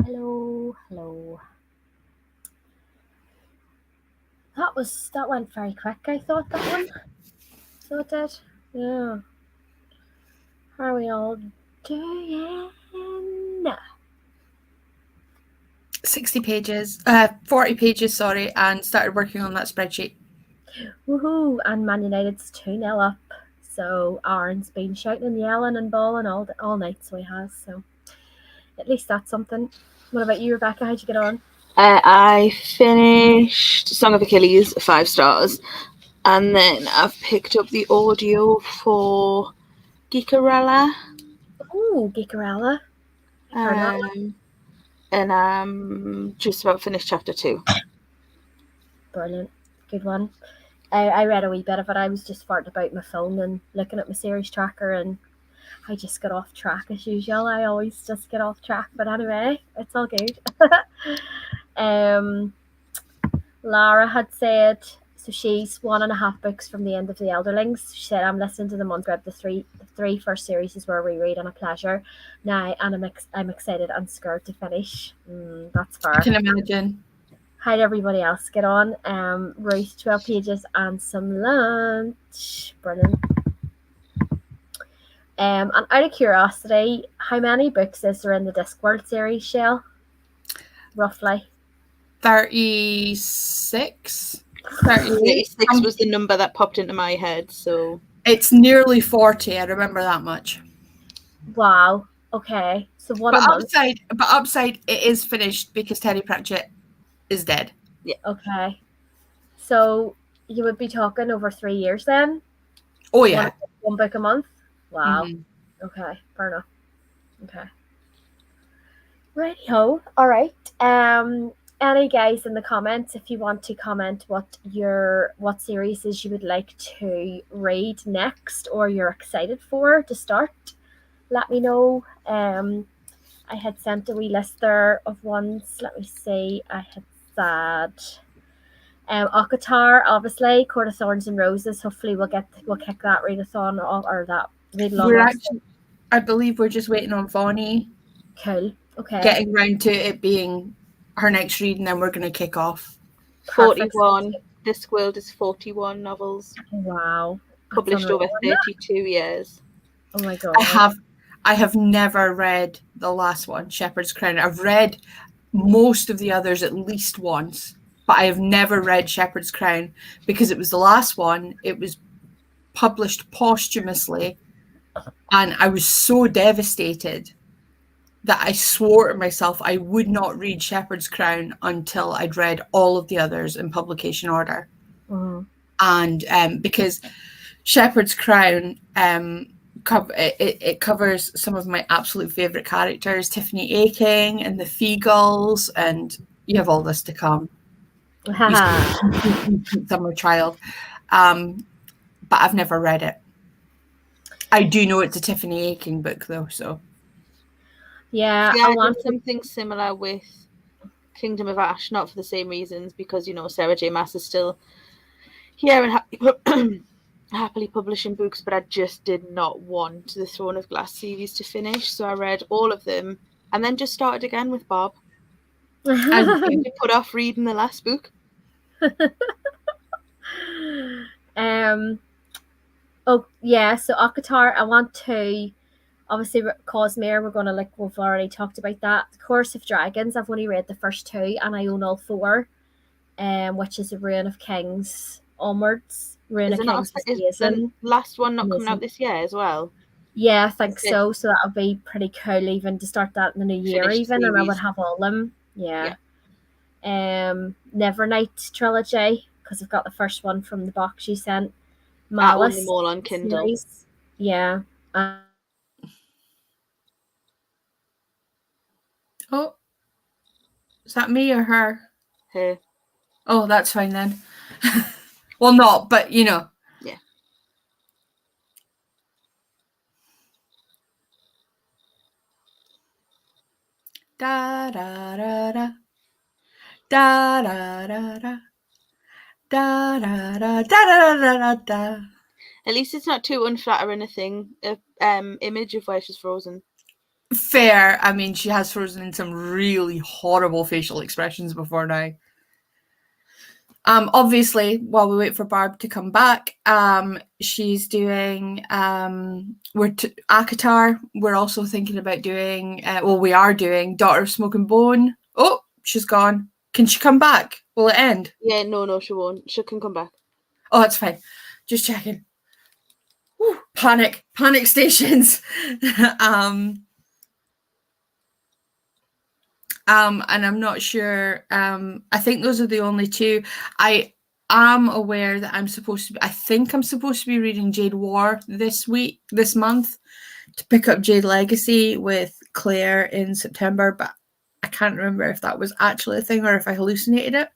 Hello. That went very quick, I thought, that one. So it did. Yeah. How are we all doing? 60 pages, 40 pages, sorry, and started working on that spreadsheet. Woohoo! And Man United's 2-0 up. So Aaron's been shouting and yelling and bawling all night, so he has. So at least that's something. What about you, Rebecca? How'd you get on? I finished Song of Achilles, 5 stars, and then I've picked up the audio for Geekarella. Ooh, Geekarella. And I'm just about finished chapter 2. Brilliant. Good one. I read a wee bit of it. I was just farting about my phone and looking at my series tracker, and I just got off track as usual. I always just get off track, but anyway, it's all good. Lara had said, so she's 1.5 books from the end of the Elderlings. She said, I'm listening to them on Grab. The three first series is where we read on a pleasure now, and I'm excited and scared to finish. That's fair. I can imagine. How'd everybody else get on? Ruth, 12 pages and some lunch. Brilliant. And out of curiosity, how many books is there in the Discworld series, Chelle? Roughly. 36. 36 was the number that popped into my head, so it's nearly 40. I remember that much. Wow. Okay. So one a month. Upside, it is finished because Terry Pratchett is dead. Yeah. Okay. So you would be talking over 3 years then? Oh yeah. One book a month? Wow. Mm-hmm. Okay. Fair enough. Okay. Righty-ho. All right. Any guys in the comments, if you want to comment what series is you would like to read next or you're excited for to start, let me know. I had sent a wee list there of ones. Let me see. I had said Akatar, obviously, Court of Thorns and Roses. Hopefully we'll kick that readathon or that read along. I believe we're just waiting on Vonnie. Cool. Okay. Getting round to it being her next read, and then we're going to kick off. 41. Discworld is 41 novels. Wow. Published over 32 years. Oh my god. I have never read the last one, Shepherd's Crown. I've read most of the others at least once, but I have never read Shepherd's Crown because it was the last one. It was published posthumously, and I was so devastated that I swore to myself I would not read Shepherd's Crown until I'd read all of the others in publication order. Mm-hmm. And because Shepherd's Crown, it covers some of my absolute favourite characters, Tiffany Aching and the Feagulls, and you have all this to come. Summer Child. But I've never read it. I do know it's a Tiffany Aching book though, so. Yeah, I want something similar with Kingdom of Ash, not for the same reasons, because Sarah J. Maas is still here and happily publishing books, but I just did not want the Throne of Glass series to finish, so I read all of them and then just started again with Bob. And put off reading the last book. Oh yeah, so Akatar, I want to. Obviously, Cosmere, we've already talked about that. Chorus of Dragons, I've only read the first 2, and I own all 4, which is a Ruin of Kings onwards. Ruin of Kings is the last one not coming out this year as well? Yeah, I think so. So that would be pretty cool even to start that in the new year even, and I would have all of them. Yeah. Nevernight trilogy, because I've got the first one from the box you sent. Malice. I own them all on Kindle. Series. Yeah. Oh, is that me or her? Her. Oh, that's fine then. Well, not, but Yeah. Da da da da. Da da da da. Da da da da da da da. At least it's not too unflattering a thing. Image of where she's frozen. Fair. I mean, she has frozen in some really horrible facial expressions before now. Obviously, while we wait for Barb to come back, she's doing Akatar. We're also thinking about doing. We are doing Daughter of Smoke and Bone. Oh, she's gone. Can she come back? Will it end? Yeah, no, she won't. She can come back. Oh, that's fine. Just checking. Whew, panic stations. And I'm not sure. I think those are the only two. I am aware that I think I'm supposed to be reading Jade War this month, to pick up Jade Legacy with Claire in September, but I can't remember if that was actually a thing or if I hallucinated it.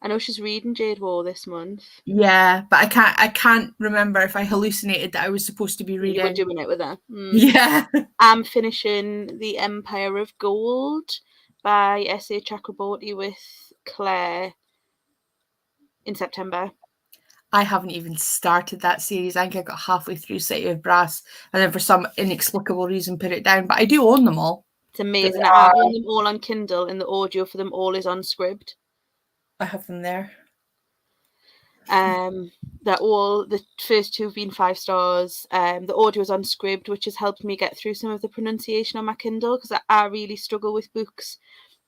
I know she's reading Jade War this month. Yeah, but I can't remember if I hallucinated that I was supposed to be reading. You were doing it with her. Yeah. I'm finishing The Empire of Gold by S.A. Chakraborty with Claire in September. I haven't even started that series. I think I got halfway through City of Brass and then for some inexplicable reason put it down. But I do own them all. It's amazing. I own them all on Kindle and the audio for them all is on Scribd. I have them there. They're all, the first two have been 5 stars. The audio is on Scribd, which has helped me get through some of the pronunciation on my Kindle, because I really struggle with books.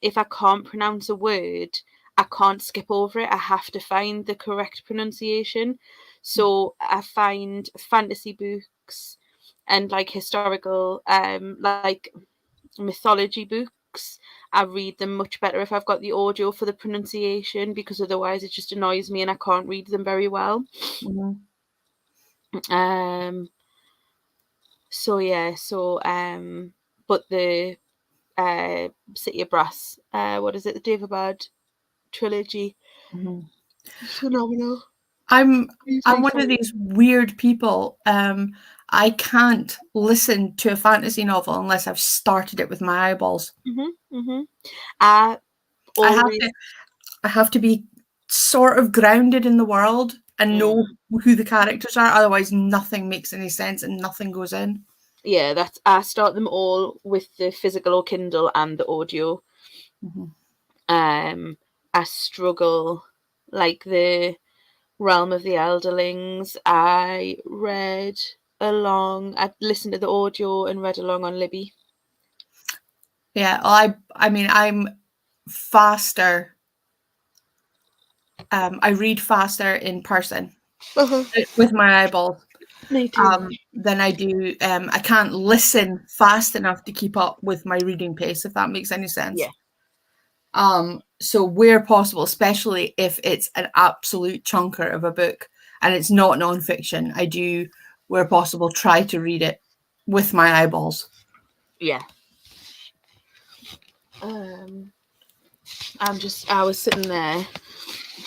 If I can't pronounce a word, I can't skip over it. I have to find the correct pronunciation. So I find fantasy books and like historical, like mythology books, I read them much better if I've got the audio for the pronunciation, because otherwise it just annoys me and I can't read them very well. Mm-hmm. But the City of Brass, what is it, the David Bard trilogy, phenomenal. I'm one of these weird people. I can't listen to a fantasy novel unless I've started it with my eyeballs. I have to be sort of grounded in the world and know who the characters are. Otherwise, nothing makes any sense and nothing goes in. Yeah, I start them all with the physical or Kindle and the audio. I struggle, like the Realm of the Elderlings. I listened to the audio and read along on Libby. Yeah, I mean, I'm faster. I read faster in person with my eyeballs than I do. I can't listen fast enough to keep up with my reading pace, if that makes any sense. Yeah. So where possible, especially if it's an absolute chunker of a book and it's not nonfiction, I do, where possible, try to read it with my eyeballs. Yeah. I was sitting there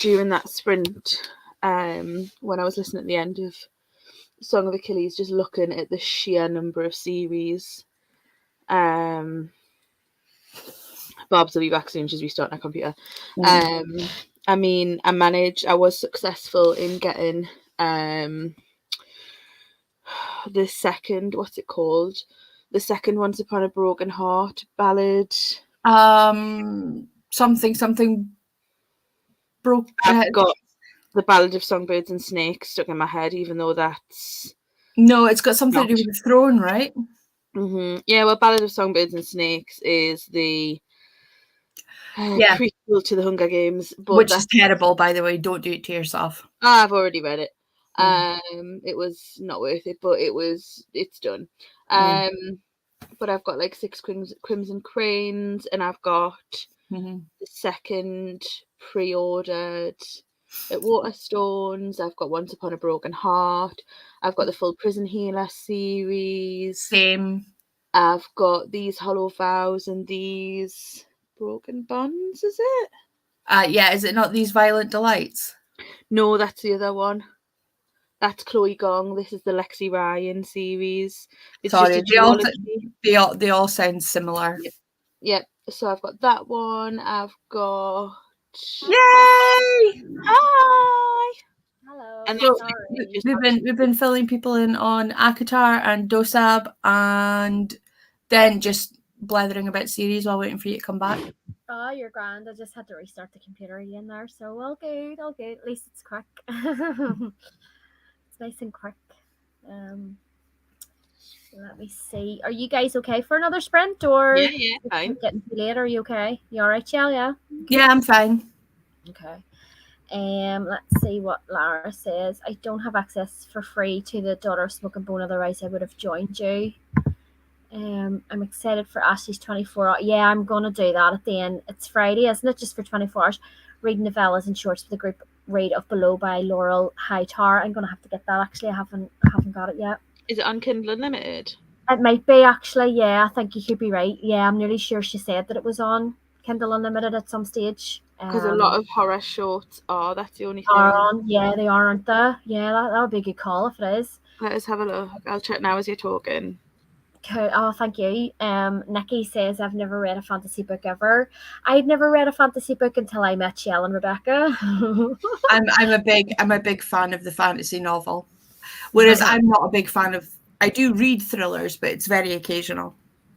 during that sprint when I was listening at the end of Song of Achilles, just looking at the sheer number of series. Barb's will be back soon. She's restarting her computer. I mean, I was successful in getting the second, what's it called? The second Once Upon a Broken Heart ballad. Something broke. I've got the Ballad of Songbirds and Snakes stuck in my head, even though that's... No, it's got something to do with the throne, right? Yeah, well, Ballad of Songbirds and Snakes is the prequel to the Hunger Games. Which is terrible, by the way. Don't do it to yourself. I've already read it. It was not worth it, but it's done. But I've got like 6 Crimson Cranes, and I've got the second pre-ordered at Waterstones. I've got Once Upon a Broken Heart. I've got the full Prison Healer series. Same. I've got these Hollow Vows and these Broken Bonds, is it? Yeah, is it not these Violent Delights? No, that's the other one. That's Chloe Gong. This is the Lexi Ryan series. It's just a duology. They all sound similar. Yep. So I've got that one. I've got... Yay! Hi! Hello. And so we've been filling people in on Akatar and Dosab and then just blethering about series while waiting for you to come back. Oh, you're grand. I just had to restart the computer again there, so all good, all good. At least it's quick. It's nice and quick. Let me see. Are you guys okay for another sprint, or Yeah, fine. getting too late? Are you okay? You all right, Chelle? Yeah. Yeah, I'm fine. Okay. Let's see what Lara says. I don't have access for free to the Daughter of Smoke and Bone, otherwise I would have joined you. I'm excited for Ashley's 24 hours. Yeah, I'm gonna do that at the end. It's Friday, isn't it? Just for 24 hours. Read novellas and shorts for the group read of Below by Laurel Hightower. I'm gonna have to get that actually. I haven't got it yet. Is it on Kindle Unlimited? It might be actually, yeah, I think you could be right. Yeah, I'm nearly sure she said that it was on Kindle Unlimited at some stage. Because a lot of horror shorts are. That's the only thing. Are on, yeah, they are, aren't they? Yeah, that would be a good call if it is. Let us have a look. I'll check now as you're talking. Cool. Oh, thank you. Nikki says I've never read a fantasy book ever. I'd never read a fantasy book until I met Chelle and Rebecca. I'm a big fan of the fantasy novel, whereas I'm not a big fan of. I do read thrillers, but it's very occasional.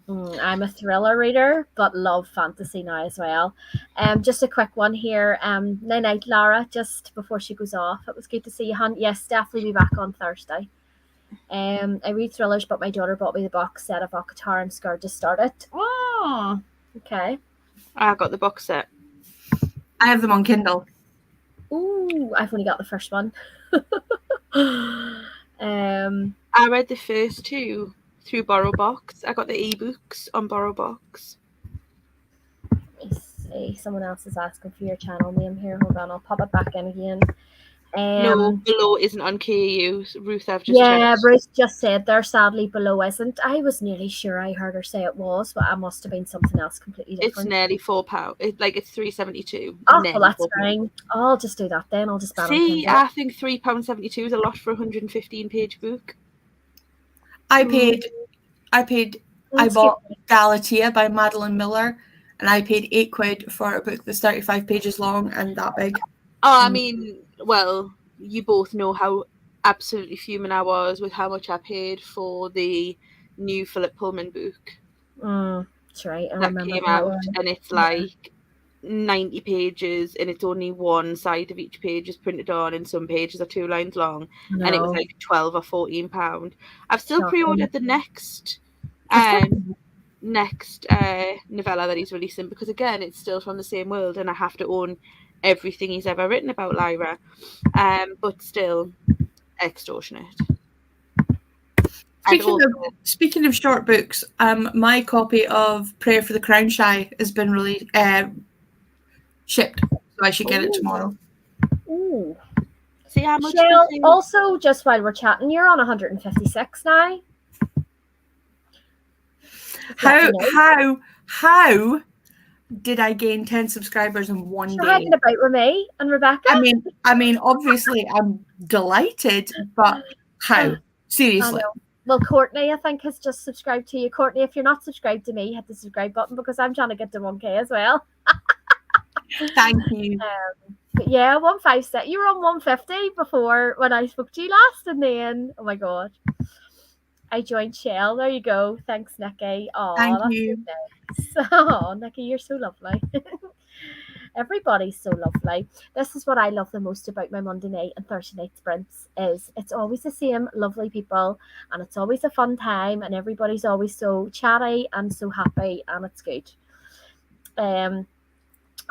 I'm a thriller reader, but love fantasy now as well. Just a quick one here. Night night, Lara. Just before she goes off, it was good to see you, hon. Yes, definitely be back on Thursday. I read thrillers, but my daughter bought me the box set of Akatar. I'm scared to start it. Oh, okay. I got the box set. I have them on Kindle. Ooh, I've only got the first one. I read the first two through BorrowBox. I got the ebooks on BorrowBox. Let me see. Someone else is asking for your channel name here. Hold on, I'll pop it back in again. No, Below isn't on KU. Ruth, I've just checked. Ruth just said there. Sadly, Below isn't. I was nearly sure I heard her say it was, but I must have been something else completely different. It's nearly £4. It's £3.72. Oh, well, that's fine. I'll just do that then. I'll just ban See, I think £3.72 is a lot for a 115-page book. I bought Galatea by Madeline Miller, and I paid £8 for a book that's 35 pages long and that big. Oh, I mean, well, you both know how absolutely fuming I was with how much I paid for the new Philip Pullman book. That's right. That came out, and it's like 90 pages, and it's only one side of each page is printed on, and some pages are 2 lines long, and it was like £12 or £14. I've still pre-ordered the next novella that he's releasing, because again, it's still from the same world, and I have to own everything he's ever written about Lyra, but still extortionate. Speaking of short books, my copy of Prayer for the Crown Shy has been shipped, so I should get it tomorrow. Ooh. See how much? Also, just while we're chatting, you're on 156 now. How did I gain 10 subscribers in one day? You're hanging about with me and Rebecca. I mean, obviously, I'm delighted, but how? Seriously. Well, Courtney, I think, has just subscribed to you. Courtney, if you're not subscribed to me, hit the subscribe button, because I'm trying to get to 1K as well. Thank you. But yeah, 156. You were on 150 before when I spoke to you last, and then, oh my God, I joined Chelle. There you go. Thanks, Nikki. Oh, thank you. So nice. Oh, Nikki, you're so lovely. Everybody's so lovely. This is what I love the most about my Monday night and Thursday night sprints, is it's always the same lovely people, and it's always a fun time, and everybody's always so chatty and so happy, and it's good. I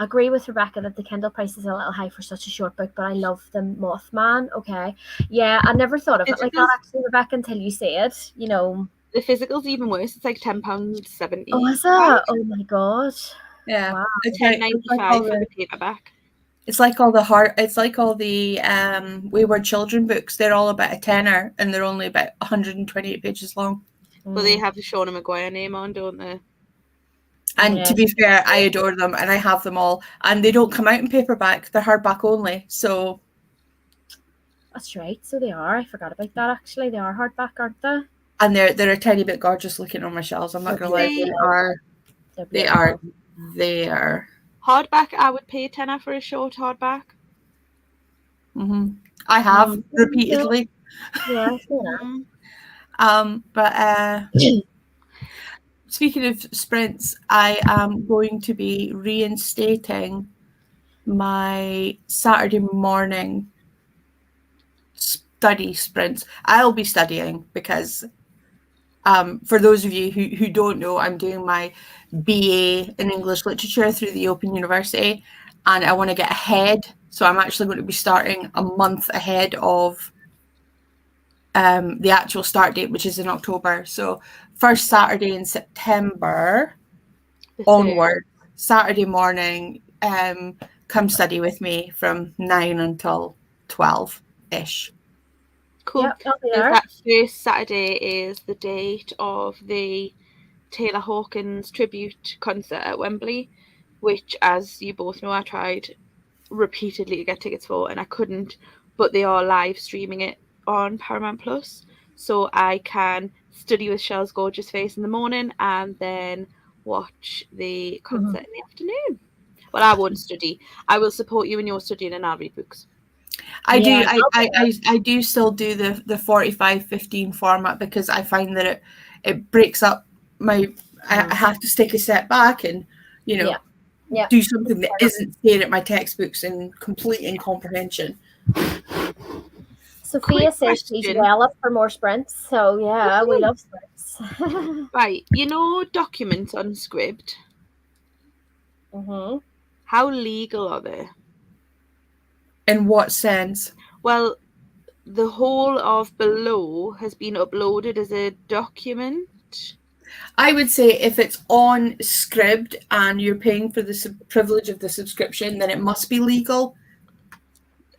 agree with Rebecca that the Kindle price is a little high for such a short book, but I love the Mothman. Okay. Yeah, I never thought of it like that, actually, Rebecca, until you said, The physical's even worse. It's like £10.70. Oh, is it? Oh my God. Yeah. Wow. It's £10.95 for the paperback. It's like all the Wayward Children books. They're all about a tenner, and they're only about 128 pages long. Well, they have the Shauna Maguire name on, don't they? And to be fair, I adore them, and I have them all. And they don't come out in paperback; they're hardback only. So that's right. So they are. I forgot about that. Actually, they are hardback, aren't they? And they're a tiny bit gorgeous looking on my shelves. I'm not gonna lie, they are. Hardback. I would pay a tenner for a short hardback. I have repeatedly. Yeah. But speaking of sprints, I am going to be reinstating my Saturday morning study sprints. I'll be studying because for those of you who don't know, I'm doing my BA in English Literature through the Open University, and I want to get ahead. So I'm actually going to be starting a month ahead of the actual start date, which is in October. So first Saturday in September onward, Saturday morning, come study with me from 9 until 12-ish. Cool. Yep, I'll be So there. that first Saturday is the date of the Taylor Hawkins tribute concert at Wembley, which, as you both know, I tried repeatedly to get tickets for and I couldn't, but they are live streaming it on Paramount Plus, so I can study with Chelle's gorgeous face in the morning and then watch the concert in the afternoon. Well, I won't study. I will support you in your studying and I'll read books. I do still do the 45-15 format because I find that it breaks up my I have to take a step back and do something that isn't staring at my textbooks in complete incomprehension. Sophia says she's well up for more sprints, so yeah, we love sprints. Right, documents on Scribd. Mm-hmm. How legal are they? In what sense? Well, the whole of below has been uploaded as a document. I would say if it's on Scribd and you're paying for the privilege of the subscription, then it must be legal.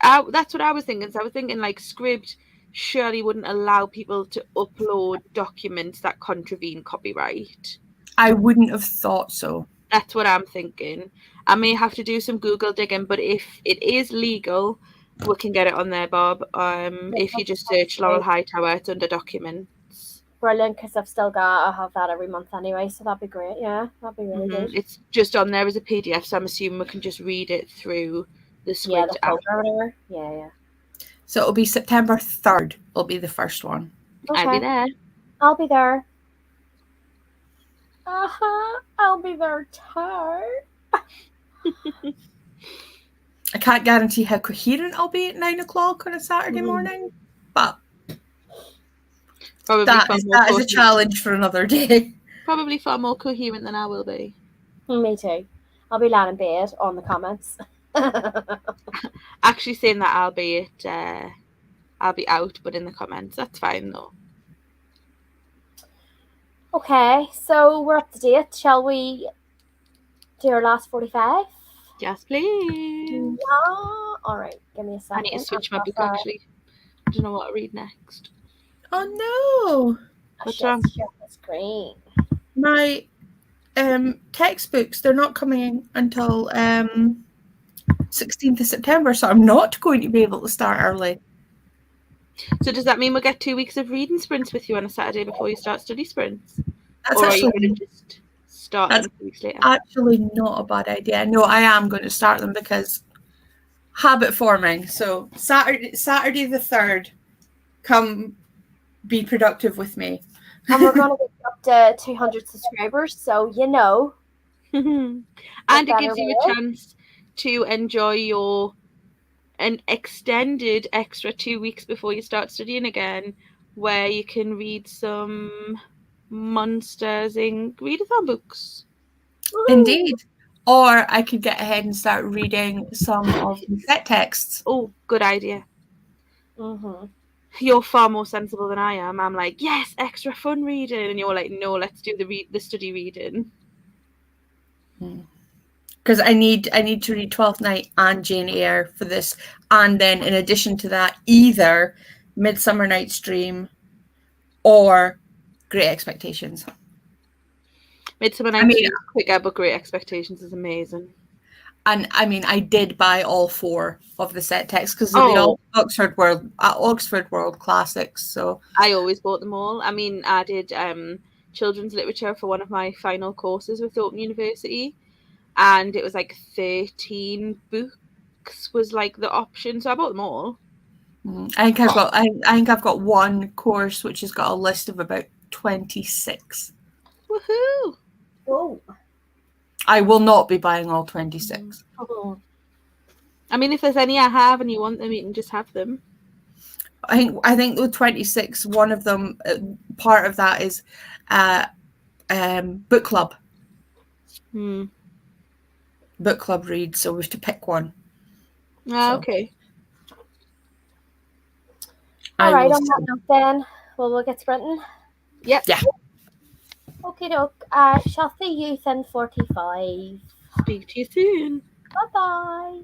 That's what I was thinking. So I was thinking like Scribd surely wouldn't allow people to upload documents that contravene copyright. I wouldn't have thought so. That's what I'm thinking. I may have to do some Google digging, but if it is legal, we can get it on there, Bob. If you just search Laurel Hightower, it's under documents. Brilliant, because I have that every month anyway, so that'd be great. Yeah, that'd be really good. It's just on there as a PDF, so I'm assuming we can just read it through the Scribd app. Yeah. So it'll be September 3rd. It'll be the first one. Okay. I'll be there. I'll be there. I'll be there too. I can't guarantee how coherent I'll be at 9 o'clock on a Saturday morning, but that is a challenge for another day. Probably far more coherent than I will be. Me too. I'll be lying in bed on the comments. Actually saying that I'll be out, but in the comments. That's fine though. Okay, so we're up to date. Shall we do our last 45? Yes, please. Yeah. All right, give me a second. I need to switch my book actually. I don't know what to read next. Oh no! What's wrong? Share the screen. My textbooks, they're not coming until 16th of September, so I'm not going to be able to start early. So does that mean we'll get 2 weeks of reading sprints with you on a Saturday before you start study sprints? That's or are you going to just start them 2 weeks later? Actually not a bad idea. No, I am going to start them because habit forming. So Saturday the 3rd, come be productive with me. And we're going to get up to 200 subscribers, so and it gives you a chance to enjoy an extended extra 2 weeks before you start studying again, where you can read some Monsters Inc. readathon books. Indeed. Or I could get ahead and start reading some of the set texts. Oh, good idea. Mm-hmm. You're far more sensible than I am. I'm like, yes, extra fun reading, and you're like, no, let's do the study reading. Because I need to read 12th Night and Jane Eyre for this, and then in addition to that, either Midsummer Night's Dream or Great Expectations. Midsummer Night's Dream is quicker, but Great Expectations is amazing. And I mean, I did buy all 4 of the set texts because they're all Oxford World classics. So I always bought them all. I mean, I did children's literature for one of my final courses with Open University, and it was like 13 books was like the option, so I bought them all. I think I've got one course which has got a list of about 26. Woohoo! Whoa. I will not be buying all 26. Oh. I mean, if there's any I have and you want them, you can just have them. I think with 26, one of them, part of that is book club. Book club reads, so we have to pick one. Ah, So, okay. All I right, will on that note then, we'll get sprinting. Yep. Yeah. Okay, doke. Shall see you in 45. Speak to you soon. Bye-bye.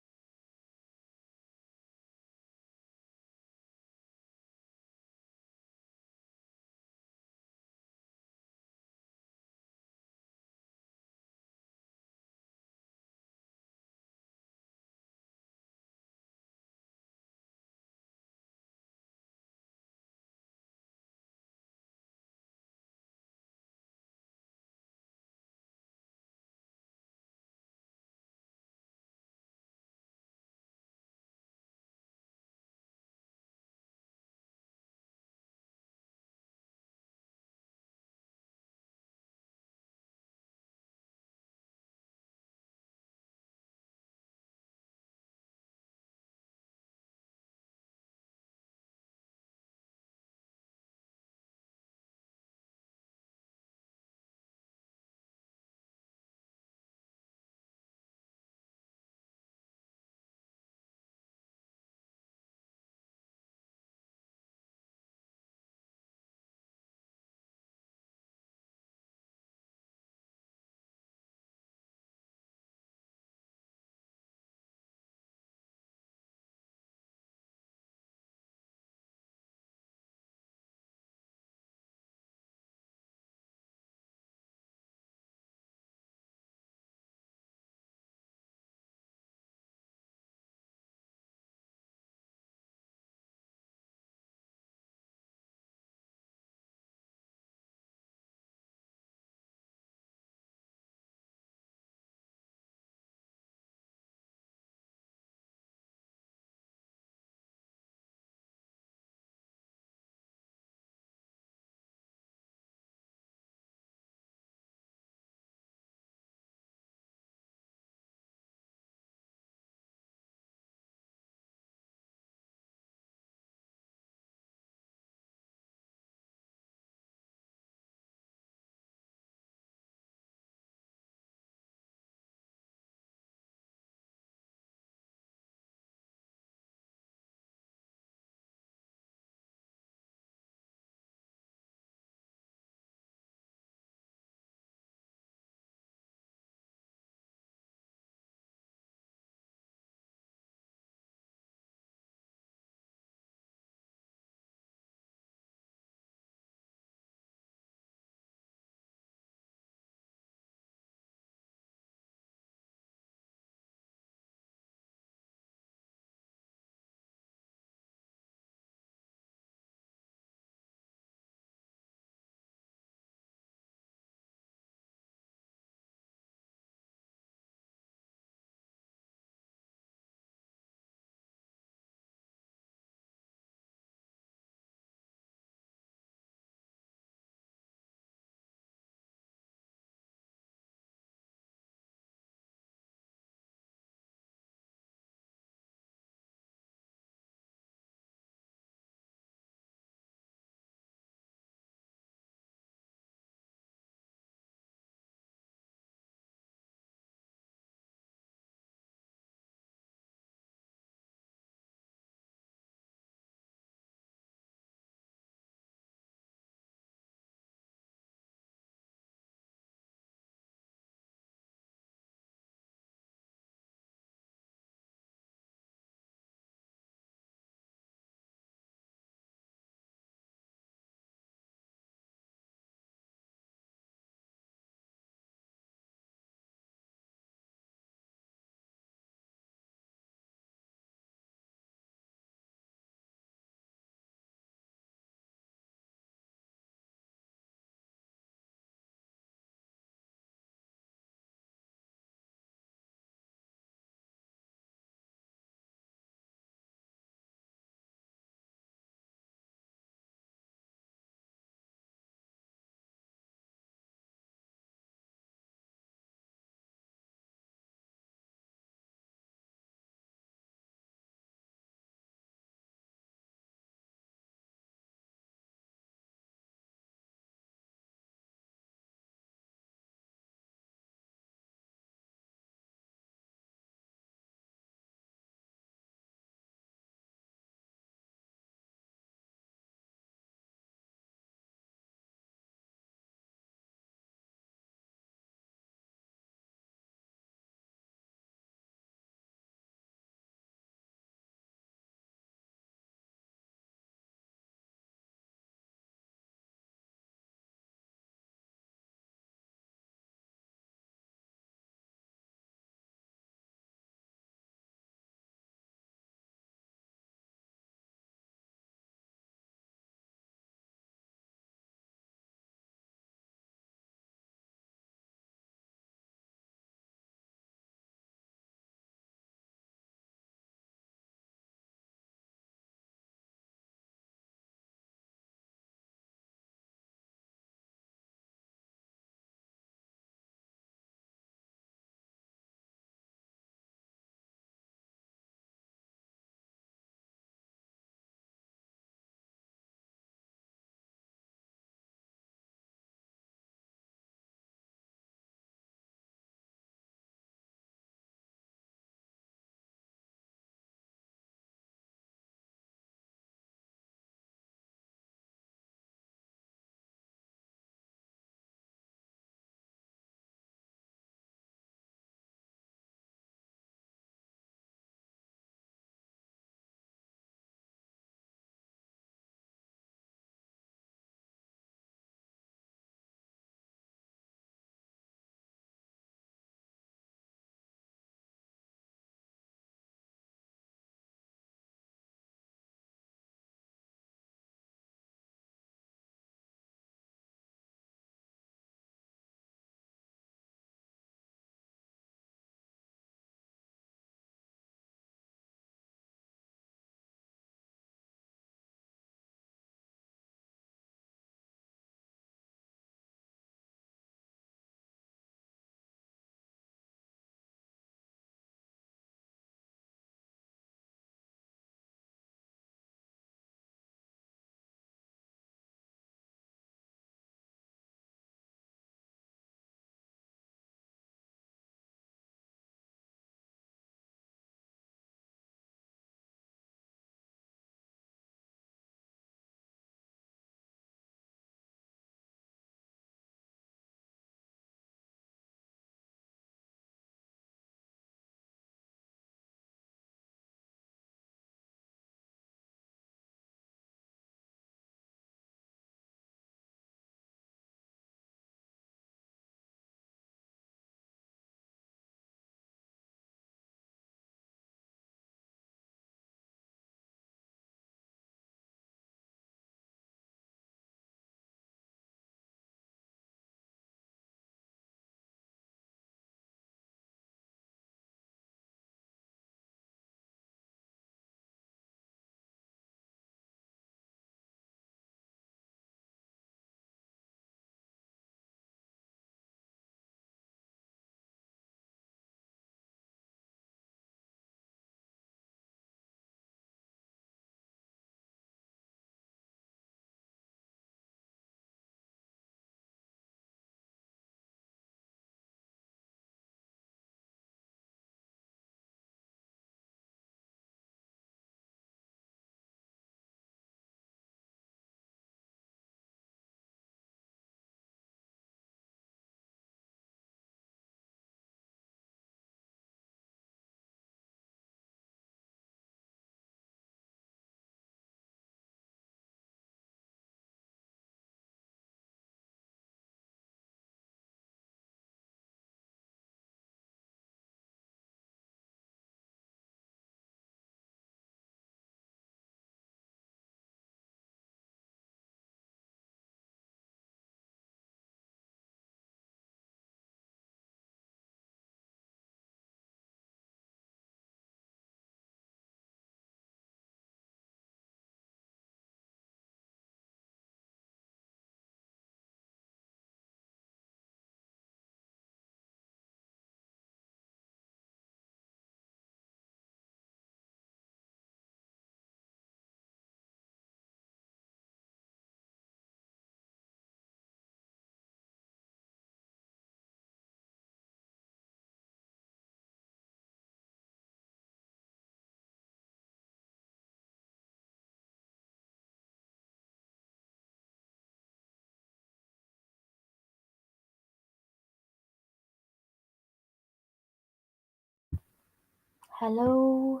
Hello.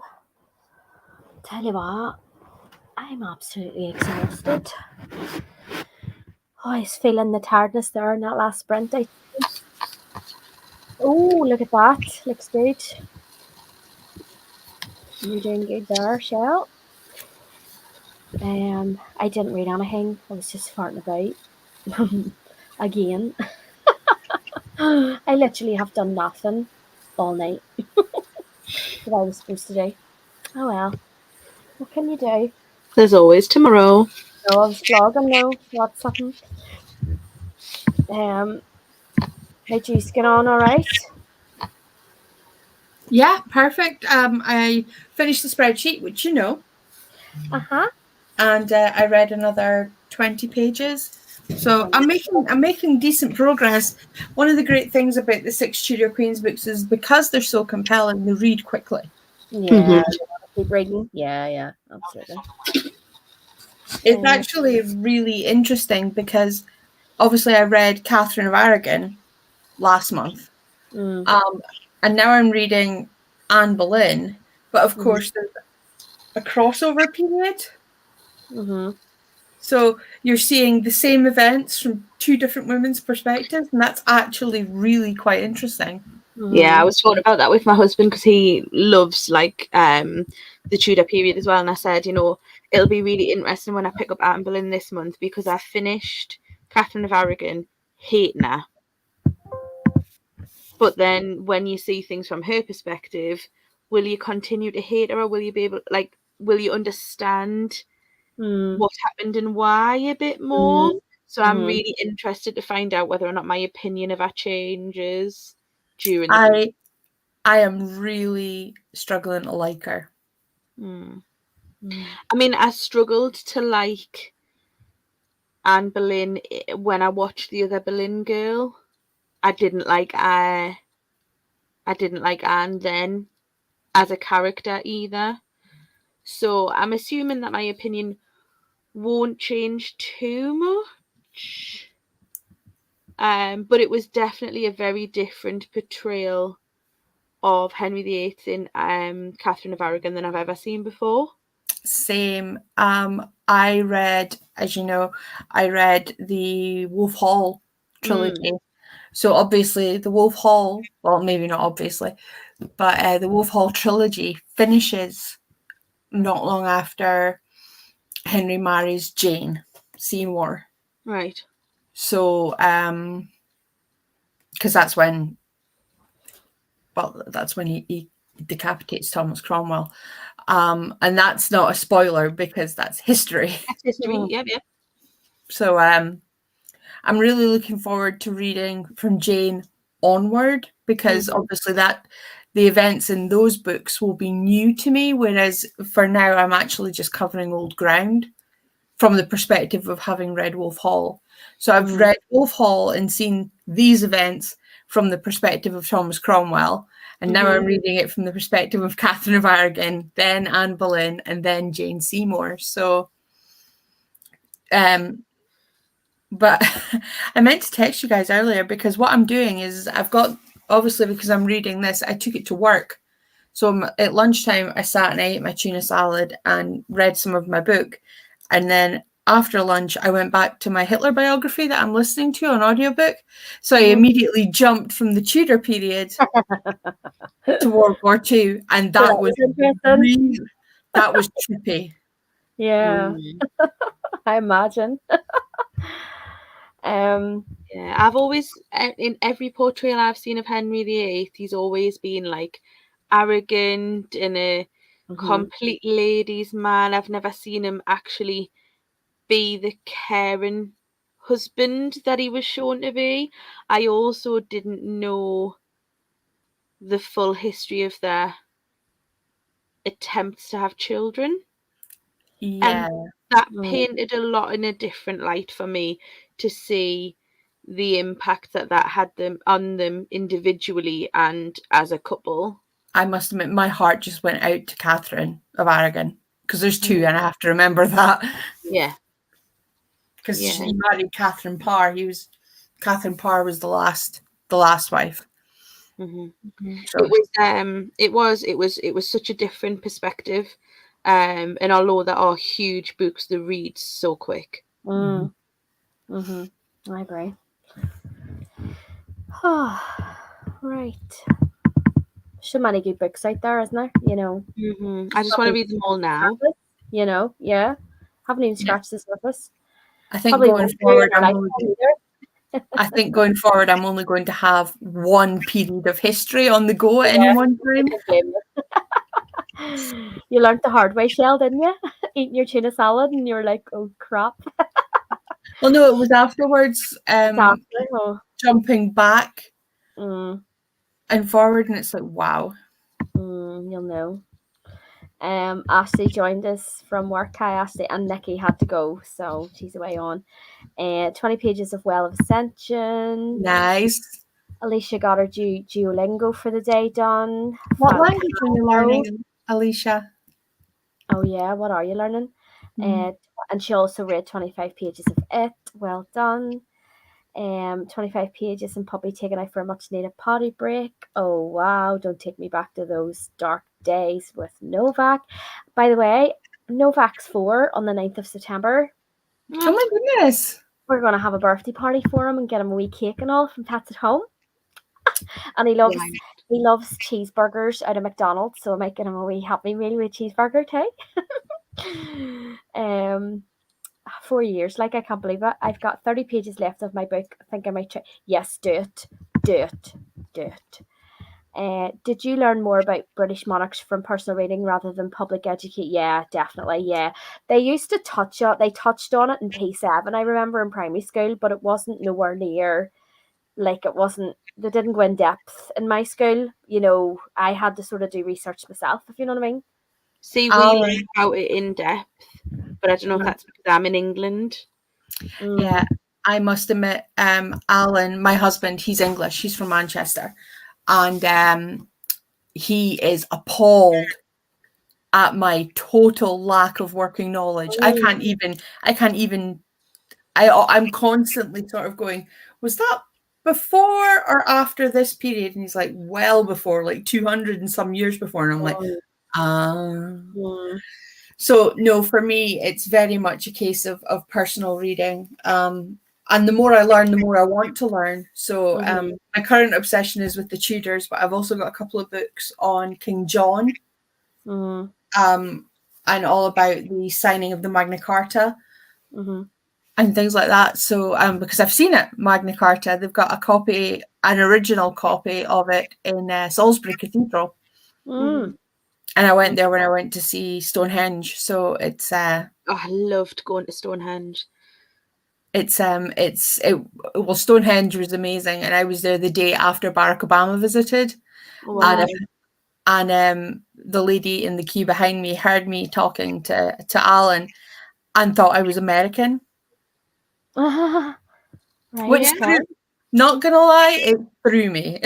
Tell you what, I'm absolutely exhausted. Oh, I was feeling the tiredness there in that last sprint. Oh, look at that. Looks good. You're doing good there, Shell. I didn't read anything. I was just farting about. Again. I literally have done nothing all night that I was supposed to do. Oh well. What can you do? There's always tomorrow. No, I was vlogging now. What's something? Did you get on all right? Yeah, perfect. I finished the spreadsheet, which you know, Uh-huh. and I read another 20 pages. So I'm making decent progress. One of the great things about the 6 Tudor Queens books is because they're so compelling, they read quickly. Yeah, Mhm. you want to keep reading? Yeah, absolutely. It's actually really interesting because obviously I read Catherine of Aragon last month, Mm, and now I'm reading Anne Boleyn. But of course, there's a crossover period. mm-hmm. So you're seeing the same events from two different women's perspectives, and that's actually really quite interesting. Yeah, I Mm-hmm. was talking about that with my husband because he loves like the Tudor period as well, and I said, it'll be really interesting when I pick up Anne Boleyn this month because I finished Catherine of Aragon hating her, but then when you see things from her perspective, will you continue to hate her, or will you be able, like, will you understand Mm, what happened and why a bit mm, more? So I'm mm. really interested to find out whether or not my opinion of her changes during the book. I am really struggling to like her. Mm. Mm. I mean, I struggled to like Anne Boleyn when I watched the other Boleyn girl. I didn't like I didn't like Anne then as a character either. So I'm assuming that my opinion won't change too much. But it was definitely a very different portrayal of Henry VIII in Catherine of Aragon than I've ever seen before. Same. I read, as you know, I read the Wolf Hall trilogy. So obviously, the Wolf Hall, well, maybe not obviously, but the Wolf Hall trilogy finishes not long after Henry marries Jane Seymour. Right. So, because that's when he decapitates Thomas Cromwell. And that's not a spoiler because that's history. That's history. Mm. Yep. So I'm really looking forward to reading from Jane onward because obviously the events in those books will be new to me, whereas for now I'm actually just covering old ground from the perspective of having read Wolf Hall. So I've read Wolf Hall and seen these events from the perspective of Thomas Cromwell, and now I'm reading it from the perspective of Catherine of Aragon, then Anne Boleyn, and then Jane Seymour. So, but I meant to text you guys earlier because what I'm doing is I've got, obviously because I'm reading this, I took it to work. So at lunchtime, I sat and I ate my tuna salad and read some of my book. And then after lunch, I went back to my Hitler biography that I'm listening to on audiobook. So I immediately jumped from the Tudor period to World War II. And So that that was was interesting. trippy. Yeah, I imagine. Um, Yeah, I've always, in every portrayal I've seen of Henry VIII, he's always been like arrogant and a mhm, complete ladies' man. I've never seen him actually be the caring husband that he was shown to be. I also didn't know the full history of their attempts to have children. Yeah. And that mm, painted a lot in a different light for me to see the impact that had them on them individually and as a couple. I must admit, my heart just went out to Catherine of Aragon because there's two, mm, and I have to remember that Yeah, because yeah, she married Catherine Parr. Catherine Parr was the last wife. So It was such a different perspective. And although there are huge books, the read so quick. I agree. Oh, right. So many good books out there, isn't there? I just want to read them all now. Yeah. Haven't even yeah, scratched the surface. I think Probably going won't do in forward, our lifetime either. I'm only going to have one period of history on the go at any Yeah, one I time. don't blame you. You learned the hard way, Shell, didn't you? Eating your tuna salad, and you were like, "Oh crap!" Well, no, it was afterwards, It's after. Oh, jumping back mm, and forward, and it's like, wow. you'll know. Ashley joined us from work. Hi, Ashley, and Nikki had to go, so she's away on. 20 pages of Well of Ascension. Nice. Alicia got her Duolingo for the day done. What language are you Fantastico. learning, Alicia? Oh yeah, what are you learning? And she also read 25 pages of it. Well done. 25 pages and Puppy taken out for a much needed potty break. Oh wow, don't take me back to those dark days with Novak. By the way, Novak's 4 on the 9th of September. Oh my goodness. We're gonna have a birthday party for him and get him a wee cake and all from Pets at Home. And he loves cheeseburgers out of McDonald's, so I might get him a wee Happy Meal with cheeseburger too. 4 years, like I can't believe it. I've got 30 pages left of my book. I think I might try. Yes, do it. Did you learn more about British monarchs from personal reading rather than public education? Yeah, definitely. Yeah, they used to they touched on it in P7. I remember in primary school, but it wasn't nowhere near. Like it wasn't. They didn't go in depth in my school. I had to sort of do research myself. If you know what I mean. See, we learn about it in depth, but I don't know if that's because I'm in England. Yeah, I must admit, Alan, my husband, he's English. He's from Manchester, and he is appalled at my total lack of working knowledge. I'm constantly sort of going, was that before or after this period? And he's like, well before, like 200 and some years before. And I'm like, So no, for me, it's very much a case of personal reading. And the more I learn, the more I want to learn. So my current obsession is with the Tudors, but I've also got a couple of books on King John, and all about the signing of the Magna Carta. And things like that. So because I've seen it, Magna Carta, they've got an original copy of it in Salisbury Cathedral. And I went there when I went to see Stonehenge. So it's I loved going to Stonehenge. Well, Stonehenge was amazing, and I was there the day after Barack Obama visited. Wow. And the lady in the queue behind me heard me talking to Alan and thought I was American. Right. Which, not gonna lie, it threw me.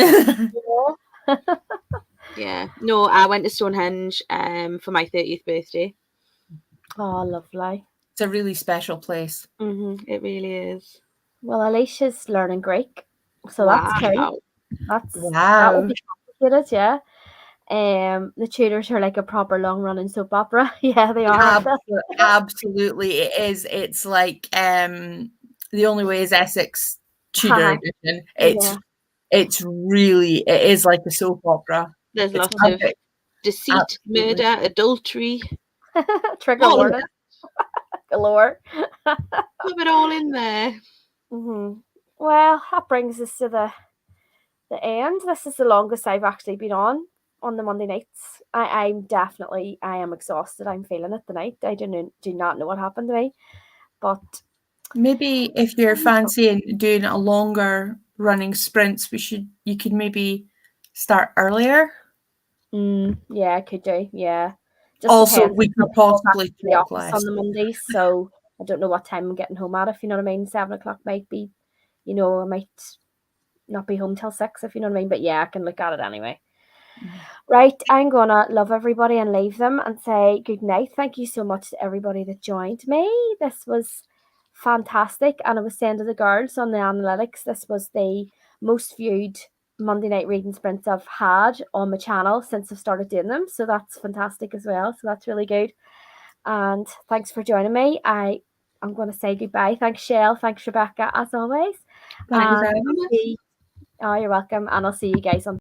Yeah. No, I went to Stonehenge for my 30th birthday. Oh, lovely. It's a really special place. It really is. Well, Alicia's learning Greek, so that's cool. That would be complicated, yeah. The Tudors are like a proper long-running soap opera. Yeah, they are. Absolutely, it is. It's like The Only Way is Essex Tudor edition. It is like a soap opera. There's lots of deceit, murder, adultery. Trigger warning. Galore. Have it all in there. Well, that brings us to the end. This is the longest I've actually been on the Monday nights. I am exhausted. I'm feeling it tonight. I do not know what happened to me, but maybe if you're fancying doing a longer running sprints, you could maybe start earlier. Yeah, I could do. Yeah. Just also, we could possibly the office on the Mondays, so I don't know what time I'm getting home at. If you know what I mean, 7 o'clock might be. I might not be home till 6. If you know what I mean, but yeah, I can look at it anyway. Right, I'm gonna love everybody and leave them and say good night. Thank you so much to everybody that joined me. This was fantastic, and I was saying to the girls on the analytics, this was the most viewed Monday night reading sprints I've had on my channel since I've started doing them. So that's fantastic as well. So that's really good. And thanks for joining me. I'm going to say goodbye. Thanks, Chelle. Thanks, Rebecca, as always. Thank you very much. Oh, you're welcome. And I'll see you guys on